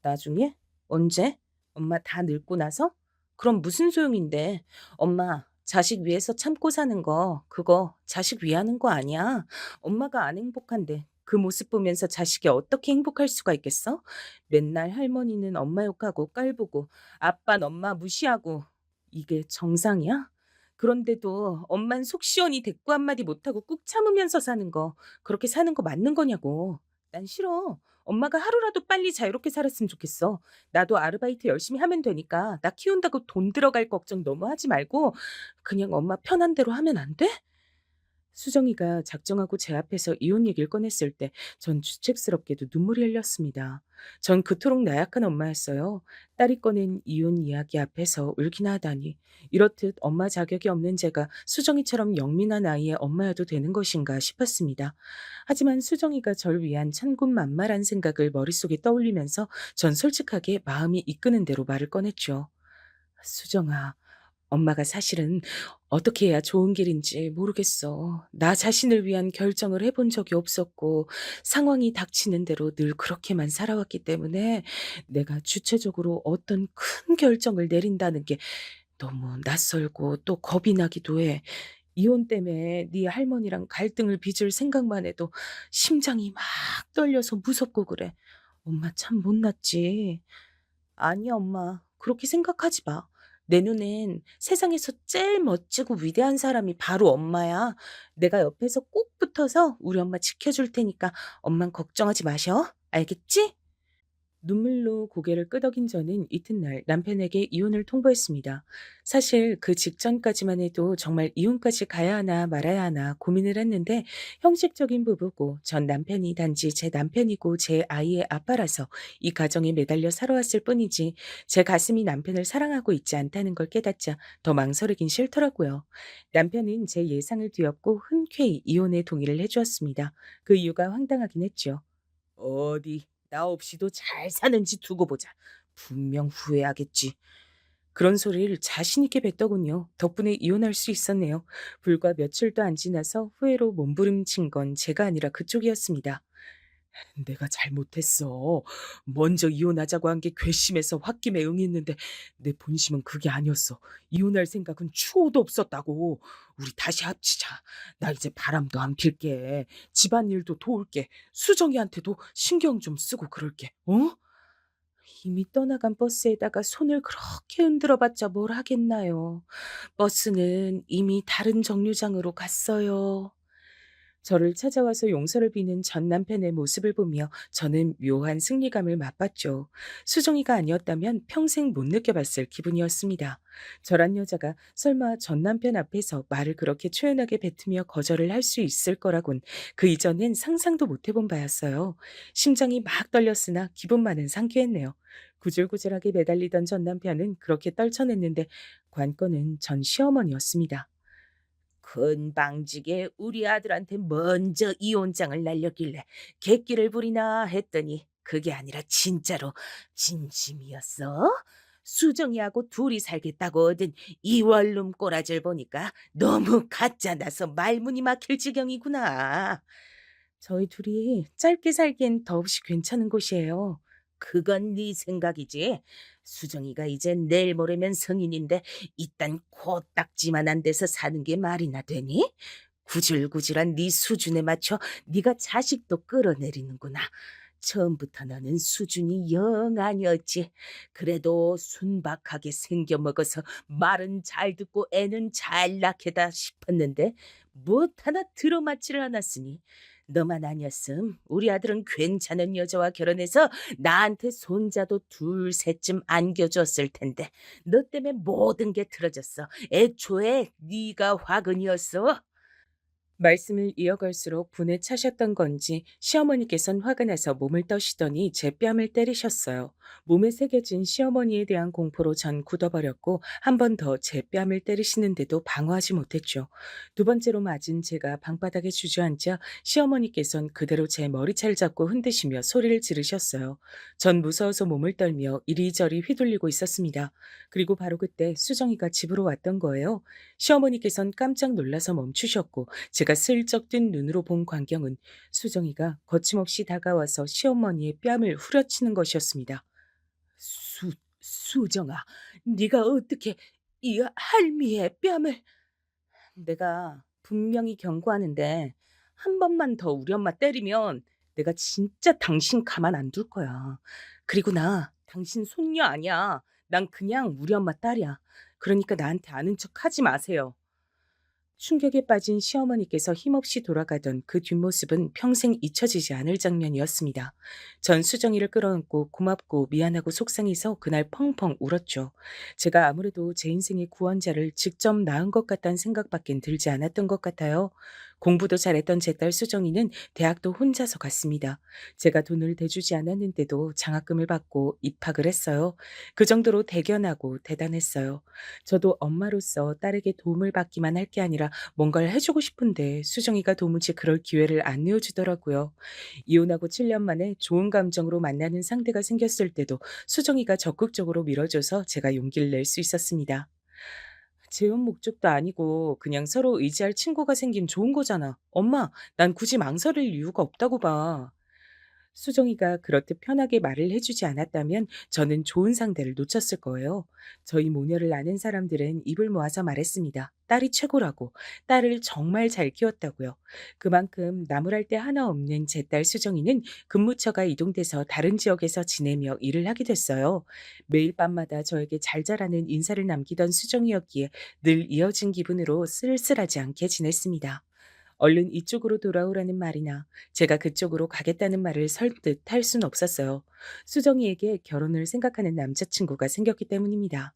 나중에? 언제? 엄마 다 늙고 나서? 그럼 무슨 소용인데? 엄마, 자식 위해서 참고 사는 거, 그거 자식 위하는 거 아니야. 엄마가 안 행복한데 그 모습 보면서 자식이 어떻게 행복할 수가 있겠어? 맨날 할머니는 엄마 욕하고 깔보고, 아빠는 엄마 무시하고. 이게 정상이야? 그런데도 엄만 속 시원히 대꾸 한마디 못하고 꾹 참으면서 사는 거, 그렇게 사는 거 맞는 거냐고. 난 싫어. 엄마가 하루라도 빨리 자유롭게 살았으면 좋겠어. 나도 아르바이트 열심히 하면 되니까 나 키운다고 돈 들어갈 걱정 너무 하지 말고 그냥 엄마 편한 대로 하면 안 돼? 수정이가 작정하고 제 앞에서 이혼 얘기를 꺼냈을 때 전 주책스럽게도 눈물이 흘렸습니다. 전 그토록 나약한 엄마였어요. 딸이 꺼낸 이혼 이야기 앞에서 울기나 하다니. 이렇듯 엄마 자격이 없는 제가 수정이처럼 영민한 아이의 엄마여도 되는 것인가 싶었습니다. 하지만 수정이가 절 위한 천군만마란 생각을 머릿속에 떠올리면서 전 솔직하게 마음이 이끄는 대로 말을 꺼냈죠. 수정아, 엄마가 사실은 어떻게 해야 좋은 길인지 모르겠어. 나 자신을 위한 결정을 해본 적이 없었고 상황이 닥치는 대로 늘 그렇게만 살아왔기 때문에 내가 주체적으로 어떤 큰 결정을 내린다는 게 너무 낯설고 또 겁이 나기도 해. 이혼 때문에 네 할머니랑 갈등을 빚을 생각만 해도 심장이 막 떨려서 무섭고 그래. 엄마 참 못났지. 아니야, 엄마. 그렇게 생각하지 마. 내 눈엔 세상에서 제일 멋지고 위대한 사람이 바로 엄마야. 내가 옆에서 꼭 붙어서 우리 엄마 지켜줄 테니까 엄만 걱정하지 마셔. 알겠지? 눈물로 고개를 끄덕인 저는 이튿날 남편에게 이혼을 통보했습니다. 사실 그 직전까지만 해도 정말 이혼까지 가야 하나 말아야 하나 고민을 했는데 형식적인 부부고 전 남편이 단지 제 남편이고 제 아이의 아빠라서 이 가정에 매달려 살아왔을 뿐이지 제 가슴이 남편을 사랑하고 있지 않다는 걸 깨닫자 더 망설이긴 싫더라고요. 남편은 제 예상을 뒤엎고 흔쾌히 이혼에 동의를 해주었습니다. 그 이유가 황당하긴 했죠. 어디 나 없이도 잘 사는지 두고 보자. 분명 후회하겠지. 그런 소리를 자신 있게 뱉더군요. 덕분에 이혼할 수 있었네요. 불과 며칠도 안 지나서 후회로 몸부림친 건 제가 아니라 그쪽이었습니다. 내가 잘못했어. 먼저 이혼하자고 한 게 괘씸해서 홧김에 응했는데 내 본심은 그게 아니었어. 이혼할 생각은 추호도 없었다고. 우리 다시 합치자. 나 이제 바람도 안 필게. 집안일도 도울게. 수정이한테도 신경 좀 쓰고 그럴게. 어? 이미 떠나간 버스에다가 손을 그렇게 흔들어봤자 뭘 하겠나요. 버스는 이미 다른 정류장으로 갔어요. 저를 찾아와서 용서를 비는 전 남편의 모습을 보며 저는 묘한 승리감을 맛봤죠. 수정이가 아니었다면 평생 못 느껴봤을 기분이었습니다. 저란 여자가 설마 전 남편 앞에서 말을 그렇게 초연하게 뱉으며 거절을 할 수 있을 거라곤 그 이전엔 상상도 못 해본 바였어요. 심장이 막 떨렸으나 기분만은 상쾌했네요. 구질구질하게 매달리던 전 남편은 그렇게 떨쳐냈는데 관건은 전 시어머니였습니다. 건방지게 우리 아들한테 먼저 이혼장을 날렸길래 객기를 부리나 했더니 그게 아니라 진짜로 진심이었어? 수정이하고 둘이 살겠다고 얻은 이 원룸 꼬라지를 보니까 너무 가짜나서 말문이 막힐 지경이구나. 저희 둘이 짧게 살기엔 더없이 괜찮은 곳이에요. 그건 네 생각이지. 수정이가 이제 내일 모레면 성인인데 이딴 코딱지만한 데서 사는 게 말이나 되니? 구질구질한 네 수준에 맞춰 네가 자식도 끌어내리는구나. 처음부터 너는 수준이 영 아니었지. 그래도 순박하게 생겨먹어서 말은 잘 듣고 애는 잘 낳게다 싶었는데 못 하나 들어맞지를 않았으니 너만 아니었음 우리 아들은 괜찮은 여자와 결혼해서 나한테 손자도 둘 셋쯤 안겨줬을 텐데 너 때문에 모든 게 틀어졌어. 애초에 네가 화근이었어. 말씀을 이어갈수록 분에 차셨던 건지 시어머니께선 화가 나서 몸을 떠시더니 제 뺨을 때리셨어요. 몸에 새겨진 시어머니에 대한 공포로 전 굳어버렸고 한 번 더 제 뺨을 때리시는데도 방어하지 못했죠. 두 번째로 맞은 제가 방바닥에 주저앉자 시어머니께선 그대로 제 머리채를 잡고 흔드시며 소리를 지르셨어요. 전 무서워서 몸을 떨며 이리저리 휘둘리고 있었습니다. 그리고 바로 그때 수정이가 집으로 왔던 거예요. 시어머니께선 깜짝 놀라서 멈추셨고 제가 슬쩍 뜬 눈으로 본 광경은 수정이가 거침없이 다가와서 시어머니의 뺨을 후려치는 것이었습니다. 수정아, 네가 어떻게 이 할미의 뺨을... 내가 분명히 경고하는데 한 번만 더 우리 엄마 때리면 내가 진짜 당신 가만 안 둘 거야. 그리고 나 당신 손녀 아니야. 난 그냥 우리 엄마 딸이야. 그러니까 나한테 아는 척 하지 마세요. 충격에 빠진 시어머니께서 힘없이 돌아가던 그 뒷모습은 평생 잊혀지지 않을 장면이었습니다. 전 수정이를 끌어안고 고맙고 미안하고 속상해서 그날 펑펑 울었죠. 제가 아무래도 제 인생의 구원자를 직접 낳은 것 같다는 생각밖엔 들지 않았던 것 같아요. 공부도 잘했던 제 딸 수정이는 대학도 혼자서 갔습니다. 제가 돈을 대주지 않았는데도 장학금을 받고 입학을 했어요. 그 정도로 대견하고 대단했어요. 저도 엄마로서 딸에게 도움을 받기만 할 게 아니라 뭔가를 해주고 싶은데 수정이가 도무지 그럴 기회를 안 내어주더라고요. 이혼하고 7년 만에 좋은 감정으로 만나는 상대가 생겼을 때도 수정이가 적극적으로 밀어줘서 제가 용기를 낼 수 있었습니다. 재혼 목적도 아니고 그냥 서로 의지할 친구가 생긴 좋은 거잖아. 엄마, 난 굳이 망설일 이유가 없다고 봐. 수정이가 그렇듯 편하게 말을 해주지 않았다면 저는 좋은 상대를 놓쳤을 거예요. 저희 모녀를 아는 사람들은 입을 모아서 말했습니다. 딸이 최고라고, 딸을 정말 잘 키웠다고요. 그만큼 나무랄 데 하나 없는 제 딸 수정이는 근무처가 이동돼서 다른 지역에서 지내며 일을 하게 됐어요. 매일 밤마다 저에게 잘 자라는 인사를 남기던 수정이었기에 늘 이어진 기분으로 쓸쓸하지 않게 지냈습니다. 얼른 이쪽으로 돌아오라는 말이나 제가 그쪽으로 가겠다는 말을 설득 할 순 없었어요. 수정이에게 결혼을 생각하는 남자친구가 생겼기 때문입니다.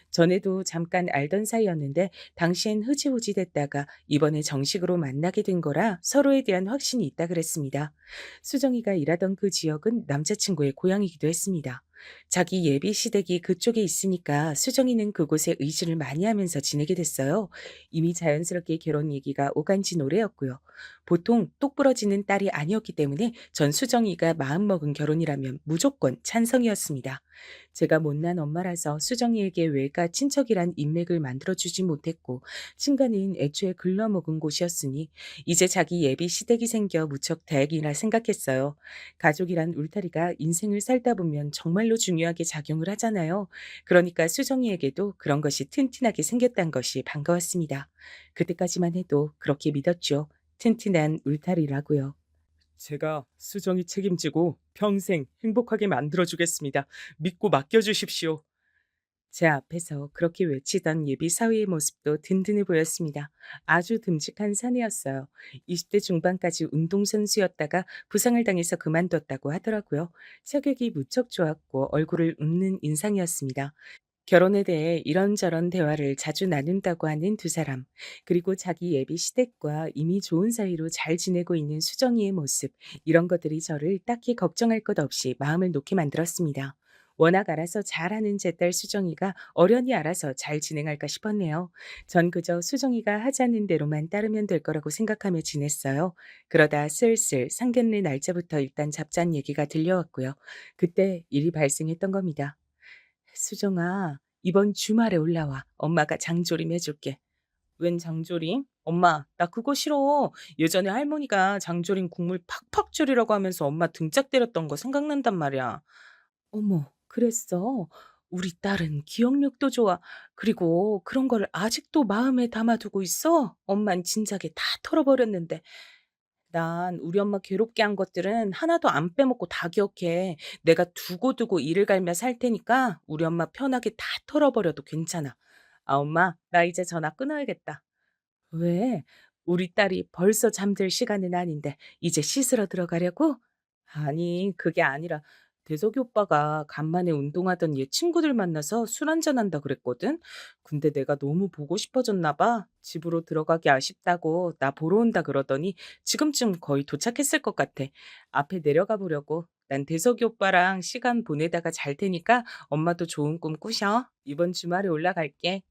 전에도 잠깐 알던 사이였는데 당시엔 흐지부지 됐다가 이번에 정식으로 만나게 된 거라 서로에 대한 확신이 있다 그랬습니다. 수정이가 일하던 그 지역은 남자친구의 고향이기도 했습니다. 자기 예비 시댁이 그쪽에 있으니까 수정이는 그곳에 의지를 많이 하면서 지내게 됐어요. 이미 자연스럽게 결혼 얘기가 오간 지 오래였고요. 보통 똑부러지는 딸이 아니었기 때문에 전 수정이가 마음먹은 결혼이라면 무조건 찬성이었습니다. 제가 못난 엄마라서 수정이에게 외가 친척이란 인맥을 만들어주지 못했고 친가는 애초에 글러먹은 곳이었으니 이제 자기 예비 시댁이 생겨 무척 다행이라 생각했어요. 가족이란 울타리가 인생을 살다 보면 정말로 중요하게 작용을 하잖아요. 그러니까 수정이에게도 그런 것이 튼튼하게 생겼단 것이 반가웠습니다. 그때까지만 해도 그렇게 믿었죠. 튼튼한 울타리라고요. 제가 수정이 책임지고 평생 행복하게 만들어주겠습니다. 믿고 맡겨주십시오. 제 앞에서 그렇게 외치던 예비 사위의 모습도 든든해 보였습니다. 아주 듬직한 사내였어요. 20대 중반까지 운동선수였다가 부상을 당해서 그만뒀다고 하더라고요. 체격이 무척 좋았고 얼굴을 웃는 인상이었습니다. 결혼에 대해 이런저런 대화를 자주 나눈다고 하는 두 사람, 그리고 자기 예비 시댁과 이미 좋은 사이로 잘 지내고 있는 수정이의 모습, 이런 것들이 저를 딱히 걱정할 것 없이 마음을 놓게 만들었습니다. 워낙 알아서 잘하는 제 딸 수정이가 어련히 알아서 잘 진행할까 싶었네요. 전 그저 수정이가 하자는 대로만 따르면 될 거라고 생각하며 지냈어요. 그러다 슬슬 상견례 날짜부터 일단 잡자는 얘기가 들려왔고요. 그때 일이 발생했던 겁니다. 수정아, 이번 주말에 올라와. 엄마가 장조림 해줄게. 웬 장조림? 엄마, 나 그거 싫어. 예전에 할머니가 장조림 국물 팍팍 졸이라고 하면서 엄마 등짝 때렸던 거 생각난단 말이야. 어머, 그랬어? 우리 딸은 기억력도 좋아. 그리고 그런 걸 아직도 마음에 담아두고 있어? 엄만 진작에 다 털어버렸는데. 난 우리 엄마 괴롭게 한 것들은 하나도 안 빼먹고 다 기억해. 내가 두고두고 이를 갈며 살 테니까 우리 엄마 편하게 다 털어버려도 괜찮아. 아, 엄마, 나 이제 전화 끊어야겠다. 왜? 우리 딸이 벌써 잠들 시간은 아닌데 이제 씻으러 들어가려고? 아니, 그게 아니라 대석이 오빠가 간만에 운동하던 얘 친구들 만나서 술 한잔한다 그랬거든? 근데 내가 너무 보고 싶어졌나 봐. 집으로 들어가기 아쉽다고 나 보러 온다 그러더니 지금쯤 거의 도착했을 것 같아. 앞에 내려가 보려고. 난 대석이 오빠랑 시간 보내다가 잘 테니까 엄마도 좋은 꿈 꾸셔. 이번 주말에 올라갈게.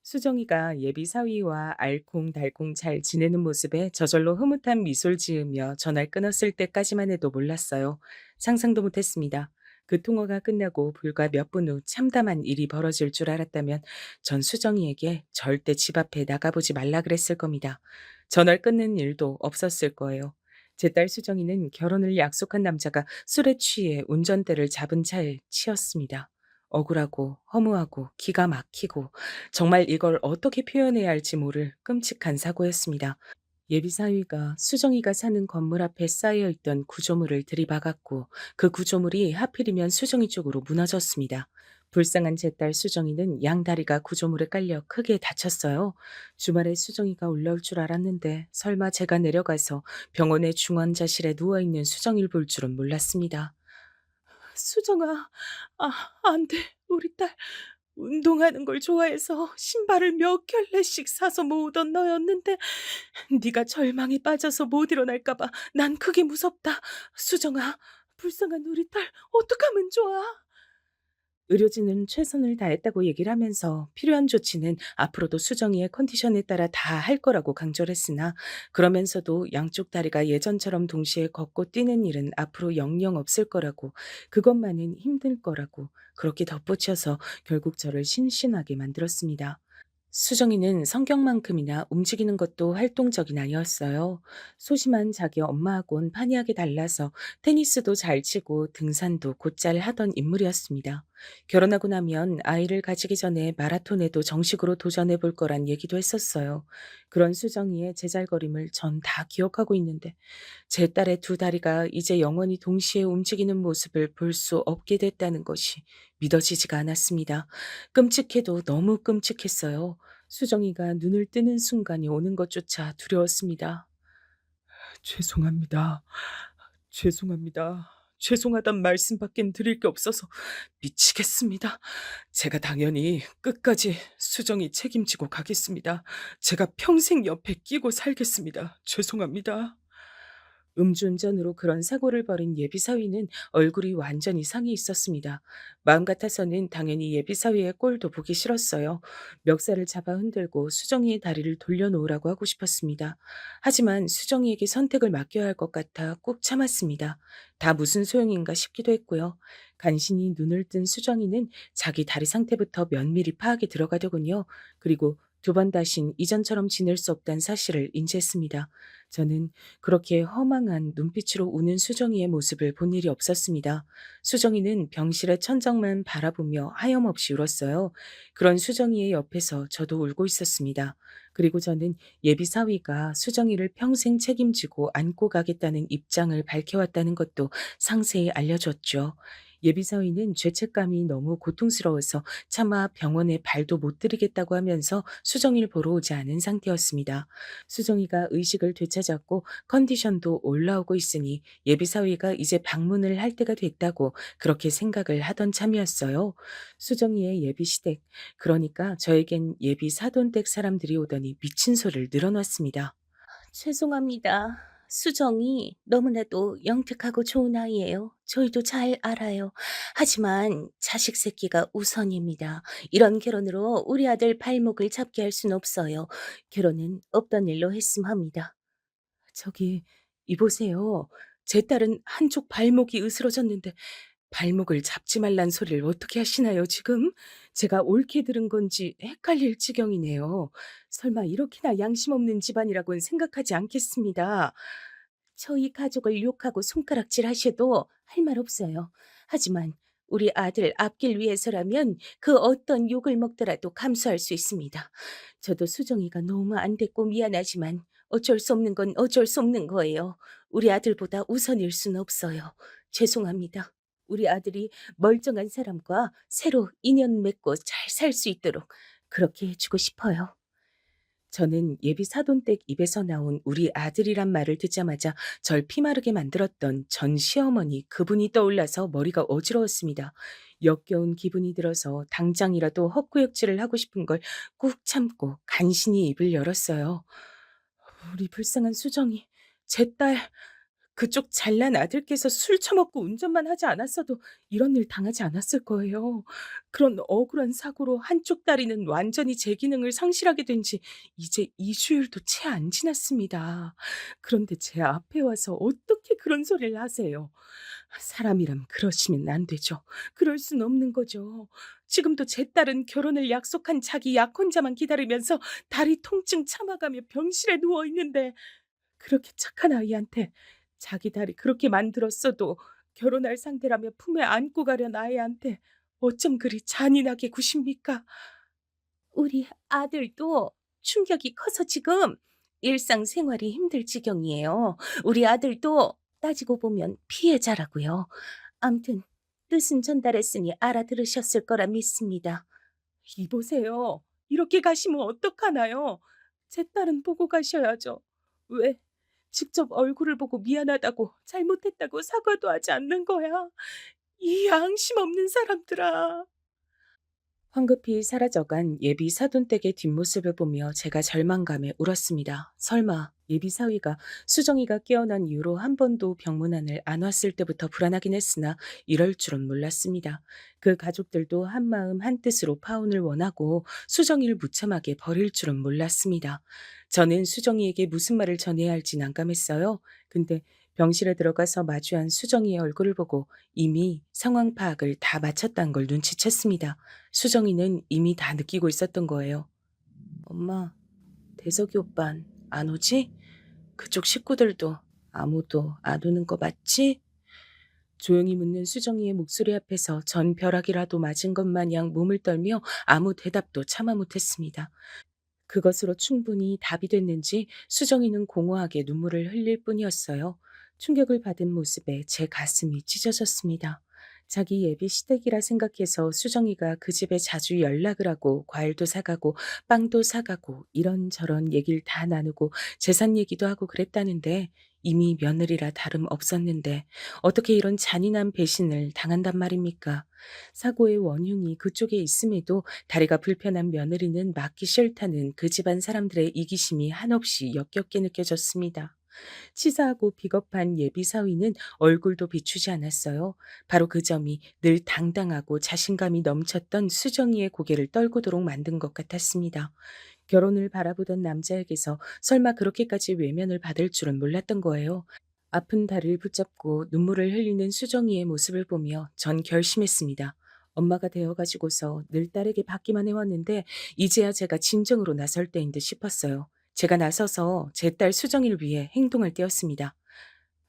수정이가 예비 사위와 알콩달콩 잘 지내는 모습에 저절로 흐뭇한 미소를 지으며 전화를 끊었을 때까지만 해도 몰랐어요. 상상도 못했습니다. 그 통화가 끝나고 불과 몇 분 후 참담한 일이 벌어질 줄 알았다면 전 수정이에게 절대 집 앞에 나가보지 말라 그랬을 겁니다. 전화를 끊는 일도 없었을 거예요. 제 딸 수정이는 결혼을 약속한 남자가 술에 취해 운전대를 잡은 차에 치였습니다. 억울하고 허무하고 기가 막히고 정말 이걸 어떻게 표현해야 할지 모를 끔찍한 사고였습니다. 예비 사위가 수정이가 사는 건물 앞에 쌓여 있던 구조물을 들이박았고 그 구조물이 하필이면 수정이 쪽으로 무너졌습니다. 불쌍한 제 딸 수정이는 양다리가 구조물에 깔려 크게 다쳤어요. 주말에 수정이가 올라올 줄 알았는데 설마 제가 내려가서 병원의 중환자실에 누워있는 수정이를 볼 줄은 몰랐습니다. 수정아, 아, 안 돼. 우리 딸 운동하는 걸 좋아해서 신발을 몇 켤레씩 사서 모으던 너였는데 네가 절망에 빠져서 못 일어날까 봐 난 그게 무섭다. 수정아, 불쌍한 우리 딸 어떡하면 좋아? 의료진은 최선을 다했다고 얘기를 하면서 필요한 조치는 앞으로도 수정이의 컨디션에 따라 다 할 거라고 강조를 했으나 그러면서도 양쪽 다리가 예전처럼 동시에 걷고 뛰는 일은 앞으로 영영 없을 거라고 그것만은 힘들 거라고 그렇게 덧붙여서 결국 저를 신신하게 만들었습니다. 수정이는 성격만큼이나 움직이는 것도 활동적인 아이였어요. 소심한 자기 엄마하고는 판이하게 달라서 테니스도 잘 치고 등산도 곧잘 하던 인물이었습니다. 결혼하고 나면 아이를 가지기 전에 마라톤에도 정식으로 도전해 볼 거란 얘기도 했었어요. 그런 수정이의 제잘거림을 전 다 기억하고 있는데 제 딸의 두 다리가 이제 영원히 동시에 움직이는 모습을 볼 수 없게 됐다는 것이 믿어지지가 않았습니다. 끔찍해도 너무 끔찍했어요. 수정이가 눈을 뜨는 순간이 오는 것조차 두려웠습니다. 죄송합니다. 죄송합니다. 죄송하단 말씀밖엔 드릴 게 없어서 미치겠습니다. 제가 당연히 끝까지 수정이 책임지고 가겠습니다. 제가 평생 옆에 끼고 살겠습니다. 죄송합니다. 음주운전으로 그런 사고를 벌인 예비사위는 얼굴이 완전히 상해 있었습니다. 마음 같아서는 당연히 예비사위의 꼴도 보기 싫었어요. 멱살을 잡아 흔들고 수정이의 다리를 돌려놓으라고 하고 싶었습니다. 하지만 수정이에게 선택을 맡겨야 할 것 같아 꾹 참았습니다. 다 무슨 소용인가 싶기도 했고요. 간신히 눈을 뜬 수정이는 자기 다리 상태부터 면밀히 파악에 들어가더군요. 그리고 두 번 다신 이전처럼 지낼 수 없다는 사실을 인지했습니다. 저는 그렇게 허망한 눈빛으로 우는 수정이의 모습을 본 일이 없었습니다. 수정이는 병실의 천장만 바라보며 하염없이 울었어요. 그런 수정이의 옆에서 저도 울고 있었습니다. 그리고 저는 예비 사위가 수정이를 평생 책임지고 안고 가겠다는 입장을 밝혀왔다는 것도 상세히 알려줬죠. 예비 사위는 죄책감이 너무 고통스러워서 차마 병원에 발도 못 들이겠다고 하면서 수정이를 보러 오지 않은 상태였습니다. 수정이가 의식을 되찾았고 컨디션도 올라오고 있으니 예비사위가 이제 방문을 할 때가 됐다고 그렇게 생각을 하던 참이었어요. 수정이의 예비시댁, 그러니까 저에겐 예비 사돈댁 사람들이 오더니 미친 소리를 늘어놨습니다. 죄송합니다. 수정이 너무나도 영특하고 좋은 아이예요. 저희도 잘 알아요. 하지만 자식 새끼가 우선입니다. 이런 결혼으로 우리 아들 발목을 잡게 할 순 없어요. 결혼은 없던 일로 했음 합니다. 저기, 이보세요. 제 딸은 한쪽 발목이 으스러졌는데 발목을 잡지 말란 소리를 어떻게 하시나요, 지금? 제가 옳게 들은 건지 헷갈릴 지경이네요. 설마 이렇게나 양심 없는 집안이라고는 생각하지 않겠습니다. 저희 가족을 욕하고 손가락질 하셔도 할 말 없어요. 하지만 우리 아들 앞길 위해서라면 그 어떤 욕을 먹더라도 감수할 수 있습니다. 저도 수정이가 너무 안 됐고 미안하지만 어쩔 수 없는 건 어쩔 수 없는 거예요. 우리 아들보다 우선일 수는 없어요. 죄송합니다. 우리 아들이 멀쩡한 사람과 새로 인연 맺고 잘 살 수 있도록 그렇게 해주고 싶어요. 저는 예비 사돈댁 입에서 나온 우리 아들이란 말을 듣자마자 절 피마르게 만들었던 전 시어머니 그분이 떠올라서 머리가 어지러웠습니다. 역겨운 기분이 들어서 당장이라도 헛구역질을 하고 싶은 걸 꾹 참고 간신히 입을 열었어요. 우리 불쌍한 수정이, 제 딸, 그쪽 잘난 아들께서 술 처먹고 운전만 하지 않았어도 이런 일 당하지 않았을 거예요. 그런 억울한 사고로 한쪽 다리는 완전히 제 기능을 상실하게 된 지 이제 2주일도 채 안 지났습니다. 그런데 제 앞에 와서 어떻게 그런 소리를 하세요? 사람이라면 그러시면 안 되죠. 그럴 순 없는 거죠. 지금도 제 딸은 결혼을 약속한 자기 약혼자만 기다리면서 다리 통증 참아가며 병실에 누워 있는데 그렇게 착한 아이한테 자기 다리 그렇게 만들었어도 결혼할 상대라며 품에 안고 가려는 아이한테 어쩜 그리 잔인하게 구십니까? 우리 아들도 충격이 커서 지금 일상생활이 힘들 지경이에요. 우리 아들도 따지고 보면 피해자라고요. 암튼 뜻은 전달했으니 알아들으셨을 거라 믿습니다. 이보세요. 이렇게 가시면 어떡하나요? 제 딸은 보고 가셔야죠. 왜 직접 얼굴을 보고 미안하다고 잘못했다고 사과도 하지 않는 거야? 이 양심 없는 사람들아. 황급히 사라져간 예비 사돈댁의 뒷모습을 보며 제가 절망감에 울었습니다. 설마 예비 사위가 수정이가 깨어난 이후로 한 번도 병문안을 안 왔을 때부터 불안하긴 했으나 이럴 줄은 몰랐습니다. 그 가족들도 한마음 한뜻으로 파혼을 원하고 수정이를 무참하게 버릴 줄은 몰랐습니다. 저는 수정이에게 무슨 말을 전해야 할지 난감했어요. 근데 병실에 들어가서 마주한 수정이의 얼굴을 보고 이미 상황 파악을 다 마쳤다는 걸 눈치챘습니다. 수정이는 이미 다 느끼고 있었던 거예요. 엄마, 대석이 오빤 안 오지? 그쪽 식구들도 아무도 안 오는 거 맞지? 조용히 묻는 수정이의 목소리 앞에서 전 벼락이라도 맞은 것 마냥 몸을 떨며 아무 대답도 참아 못했습니다. 그것으로 충분히 답이 됐는지 수정이는 공허하게 눈물을 흘릴 뿐이었어요. 충격을 받은 모습에 제 가슴이 찢어졌습니다. 자기 예비 시댁이라 생각해서 수정이가 그 집에 자주 연락을 하고 과일도 사가고 빵도 사가고 이런저런 얘기를 다 나누고 재산 얘기도 하고 그랬다는데 이미 며느리라 다름 없었는데 어떻게 이런 잔인한 배신을 당한단 말입니까? 사고의 원흉이 그쪽에 있음에도 다리가 불편한 며느리는 맞기 싫다는 그 집안 사람들의 이기심이 한없이 역겹게 느껴졌습니다. 치사하고 비겁한 예비 사위는 얼굴도 비추지 않았어요. 바로 그 점이 늘 당당하고 자신감이 넘쳤던 수정이의 고개를 떨구도록 만든 것 같았습니다. 결혼을 바라보던 남자에게서 설마 그렇게까지 외면을 받을 줄은 몰랐던 거예요. 아픈 다리를 붙잡고 눈물을 흘리는 수정이의 모습을 보며 전 결심했습니다. 엄마가 되어가지고서 늘 딸에게 받기만 해왔는데 이제야 제가 진정으로 나설 때인 듯 싶었어요. 제가 나서서 제 딸 수정이를 위해 행동을 띄었습니다.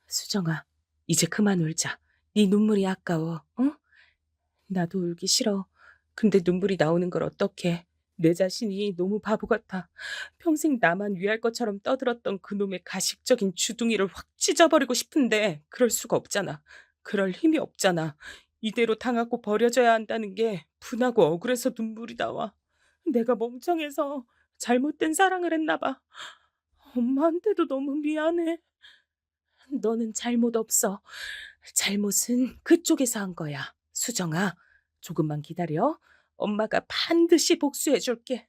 수정아, 이제 그만 울자. 네 눈물이 아까워, 응? 나도 울기 싫어. 근데 눈물이 나오는 걸 어떡해. 내 자신이 너무 바보 같아. 평생 나만 위할 것처럼 떠들었던 그놈의 가식적인 주둥이를 확 찢어버리고 싶은데 그럴 수가 없잖아. 그럴 힘이 없잖아. 이대로 당하고 버려져야 한다는 게 분하고 억울해서 눈물이 나와. 내가 멍청해서 잘못된 사랑을 했나 봐. 엄마한테도 너무 미안해. 너는 잘못 없어. 잘못은 그쪽에서 한 거야. 수정아, 조금만 기다려. 엄마가 반드시 복수해 줄게.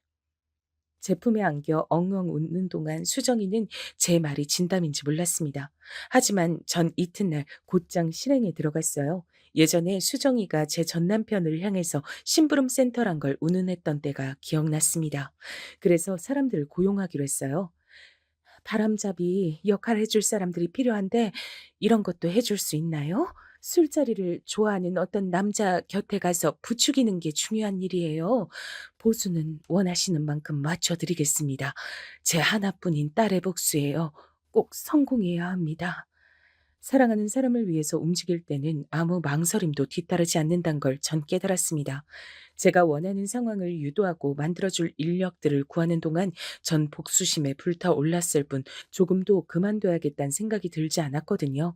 제품에 안겨 엉엉 웃는 동안 수정이는 제 말이 진담인지 몰랐습니다. 하지만 전 이튿날 곧장 실행에 들어갔어요. 예전에 수정이가 제 전남편을 향해서 심부름 센터란 걸 운운했던 때가 기억났습니다. 그래서 사람들을 고용하기로 했어요. 바람잡이 역할 해줄 사람들이 필요한데 이런 것도 해줄 수 있나요? 술자리를 좋아하는 어떤 남자 곁에 가서 부추기는 게 중요한 일이에요. 보수는 원하시는 만큼 맞춰드리겠습니다. 제 하나뿐인 딸의 복수예요. 꼭 성공해야 합니다. 사랑하는 사람을 위해서 움직일 때는 아무 망설임도 뒤따르지 않는다는 걸 전 깨달았습니다. 제가 원하는 상황을 유도하고 만들어줄 인력들을 구하는 동안 전 복수심에 불타올랐을 뿐 조금도 그만둬야겠다는 생각이 들지 않았거든요.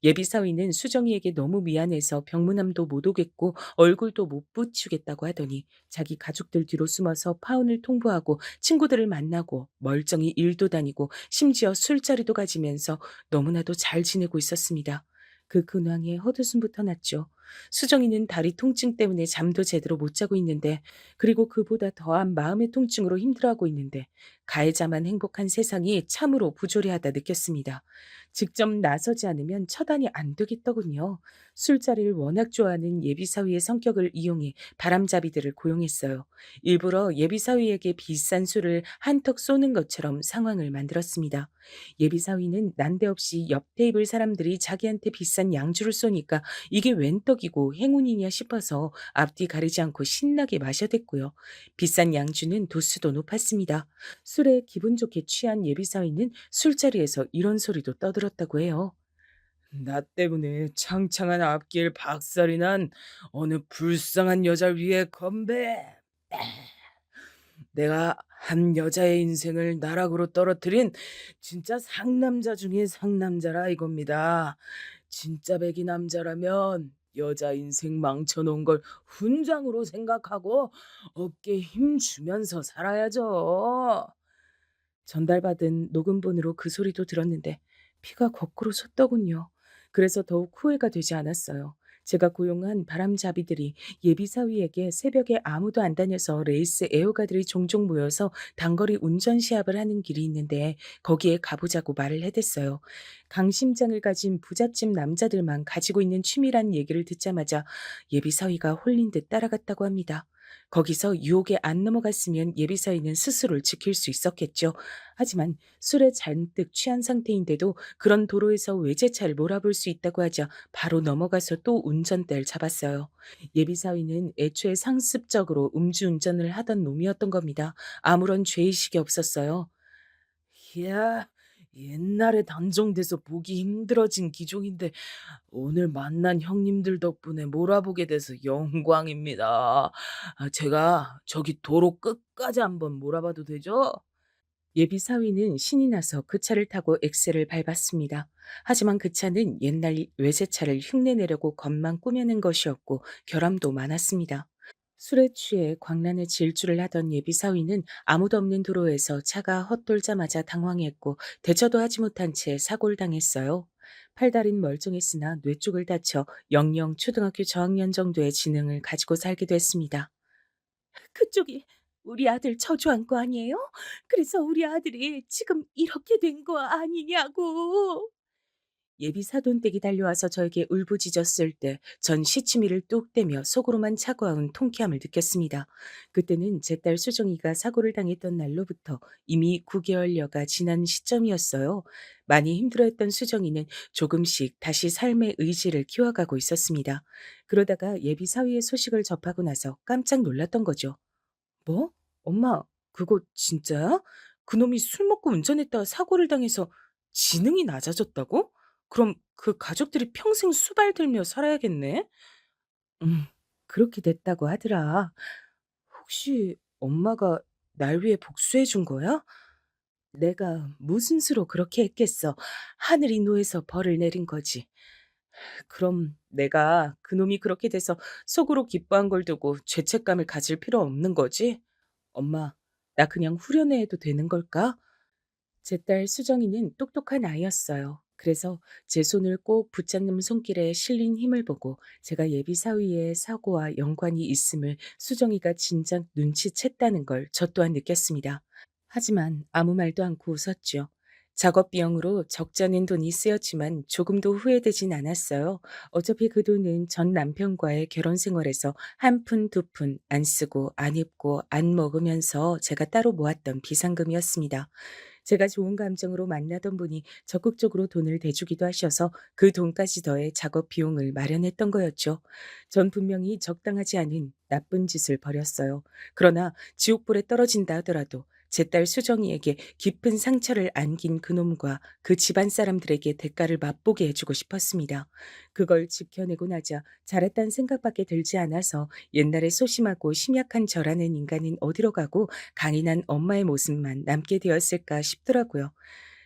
예비사위는 수정이에게 너무 미안해서 병문안도 못 오겠고 얼굴도 못 붙이겠다고 하더니 자기 가족들 뒤로 숨어서 파혼을 통보하고 친구들을 만나고 멀쩡히 일도 다니고 심지어 술자리도 가지면서 너무나도 잘 지내고 있었습니다. 그 근황에 헛웃음부터 났죠. 수정이는 다리 통증 때문에 잠도 제대로 못 자고 있는데 그리고 그보다 더한 마음의 통증으로 힘들어하고 있는데 가해자만 행복한 세상이 참으로 부조리하다 느꼈습니다. 직접 나서지 않으면 처단이 안 되겠더군요. 술자리를 워낙 좋아하는 예비사위의 성격을 이용해 바람잡이들을 고용했어요. 일부러 예비사위에게 비싼 술을 한턱 쏘는 것처럼 상황을 만들었습니다. 예비사위는 난데없이 옆 테이블 사람들이 자기한테 비싼 양주를 쏘니까 이게 웬 떡이고 행운이냐 싶어서 앞뒤 가리지 않고 신나게 마셔댔고요. 비싼 양주는 도수도 높았습니다. 술에 기분 좋게 취한 예비사위는 술자리에서 이런 소리도 떠들었다고 해요. 나 때문에 창창한 앞길 박살이 난 어느 불쌍한 여자를 위해 건배. 내가 한 여자의 인생을 나락으로 떨어뜨린 진짜 상남자 중에 상남자라 이겁니다. 진짜 백이 남자라면 여자 인생 망쳐놓은 걸 훈장으로 생각하고 어깨에 힘 주면서 살아야죠. 전달받은 녹음본으로 그 소리도 들었는데 피가 거꾸로 솟더군요. 그래서 더욱 후회가 되지 않았어요. 제가 고용한 바람잡이들이 예비사위에게 새벽에 아무도 안 다녀서 레이스 애호가들이 종종 모여서 단거리 운전 시합을 하는 길이 있는데 거기에 가보자고 말을 해댔어요. 강심장을 가진 부잣집 남자들만 가지고 있는 취미란 얘기를 듣자마자 예비사위가 홀린 듯 따라갔다고 합니다. 거기서 유혹에 안 넘어갔으면 예비사위는 스스로를 지킬 수 있었겠죠. 하지만 술에 잔뜩 취한 상태인데도 그런 도로에서 외제차를 몰아볼 수 있다고 하자 바로 넘어가서 또 운전대를 잡았어요. 예비사위는 애초에 상습적으로 음주운전을 하던 놈이었던 겁니다. 아무런 죄의식이 없었어요. 이야, 옛날에 단종돼서 보기 힘들어진 기종인데 오늘 만난 형님들 덕분에 몰아보게 돼서 영광입니다. 제가 저기 도로 끝까지 한번 몰아봐도 되죠? 예비 사위는 신이 나서 그 차를 타고 엑셀을 밟았습니다. 하지만 그 차는 옛날 외제차를 흉내내려고 겉만 꾸며낸 것이었고 결함도 많았습니다. 술에 취해 광란의 질주를 하던 예비 사위는 아무도 없는 도로에서 차가 헛돌자마자 당황했고 대처도 하지 못한 채 사고를 당했어요. 팔다리는 멀쩡했으나 뇌 쪽을 다쳐 영영 초등학교 저학년 정도의 지능을 가지고 살게 됐습니다. 그쪽이 우리 아들 저주한 거 아니에요? 그래서 우리 아들이 지금 이렇게 된 거 아니냐고. 예비 사돈댁이 달려와서 저에게 울부짖었을 때 전 시치미를 뚝 떼며 속으로만 차가운 통쾌함을 느꼈습니다. 그때는 제 딸 수정이가 사고를 당했던 날로부터 이미 9개월여가 지난 시점이었어요. 많이 힘들어했던 수정이는 조금씩 다시 삶의 의지를 키워가고 있었습니다. 그러다가 예비 사위의 소식을 접하고 나서 깜짝 놀랐던 거죠. 뭐? 엄마, 그거 진짜야? 그놈이 술 먹고 운전했다가 사고를 당해서 지능이 낮아졌다고? 그럼 그 가족들이 평생 수발 들며 살아야겠네? 음, 그렇게 됐다고 하더라. 혹시 엄마가 날 위해 복수해 준 거야? 내가 무슨 수로 그렇게 했겠어. 하늘이 노해서 벌을 내린 거지. 그럼 내가 그놈이 그렇게 돼서 속으로 기뻐한 걸 두고 죄책감을 가질 필요 없는 거지? 엄마, 나 그냥 후련해 해도 되는 걸까? 제 딸 수정이는 똑똑한 아이였어요. 그래서 제 손을 꼭 붙잡는 손길에 실린 힘을 보고 제가 예비 사위의 사고와 연관이 있음을 수정이가 진작 눈치챘다는 걸 저 또한 느꼈습니다. 하지만 아무 말도 않고 웃었죠. 작업 비용으로 적잖은 돈이 쓰였지만 조금도 후회되진 않았어요. 어차피 그 돈은 전 남편과의 결혼 생활에서 한 푼, 두 푼 안 쓰고 안 입고 안 먹으면서 제가 따로 모았던 비상금이었습니다. 제가 좋은 감정으로 만나던 분이 적극적으로 돈을 대주기도 하셔서 그 돈까지 더해 작업 비용을 마련했던 거였죠. 전 분명히 적당하지 않은 나쁜 짓을 벌였어요. 그러나 지옥불에 떨어진다 하더라도 제 딸 수정이에게 깊은 상처를 안긴 그놈과 그 집안 사람들에게 대가를 맛보게 해주고 싶었습니다. 그걸 지켜내고 나자 잘했다는 생각밖에 들지 않아서 옛날에 소심하고 심약한 저라는 인간은 어디로 가고 강인한 엄마의 모습만 남게 되었을까 싶더라고요.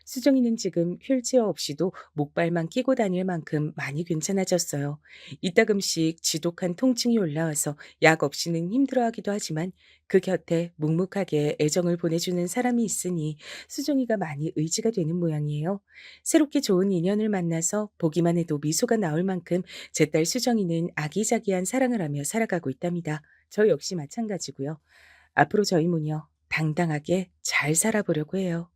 수정이는 지금 휠체어 없이도 목발만 끼고 다닐 만큼 많이 괜찮아졌어요. 이따금씩 지독한 통증이 올라와서 약 없이는 힘들어하기도 하지만 그 곁에 묵묵하게 애정을 보내주는 사람이 있으니 수정이가 많이 의지가 되는 모양이에요. 새롭게 좋은 인연을 만나서 보기만 해도 미소가 나올 만큼 제 딸 수정이는 아기자기한 사랑을 하며 살아가고 있답니다. 저 역시 마찬가지고요. 앞으로 저희 모녀 당당하게 잘 살아보려고 해요.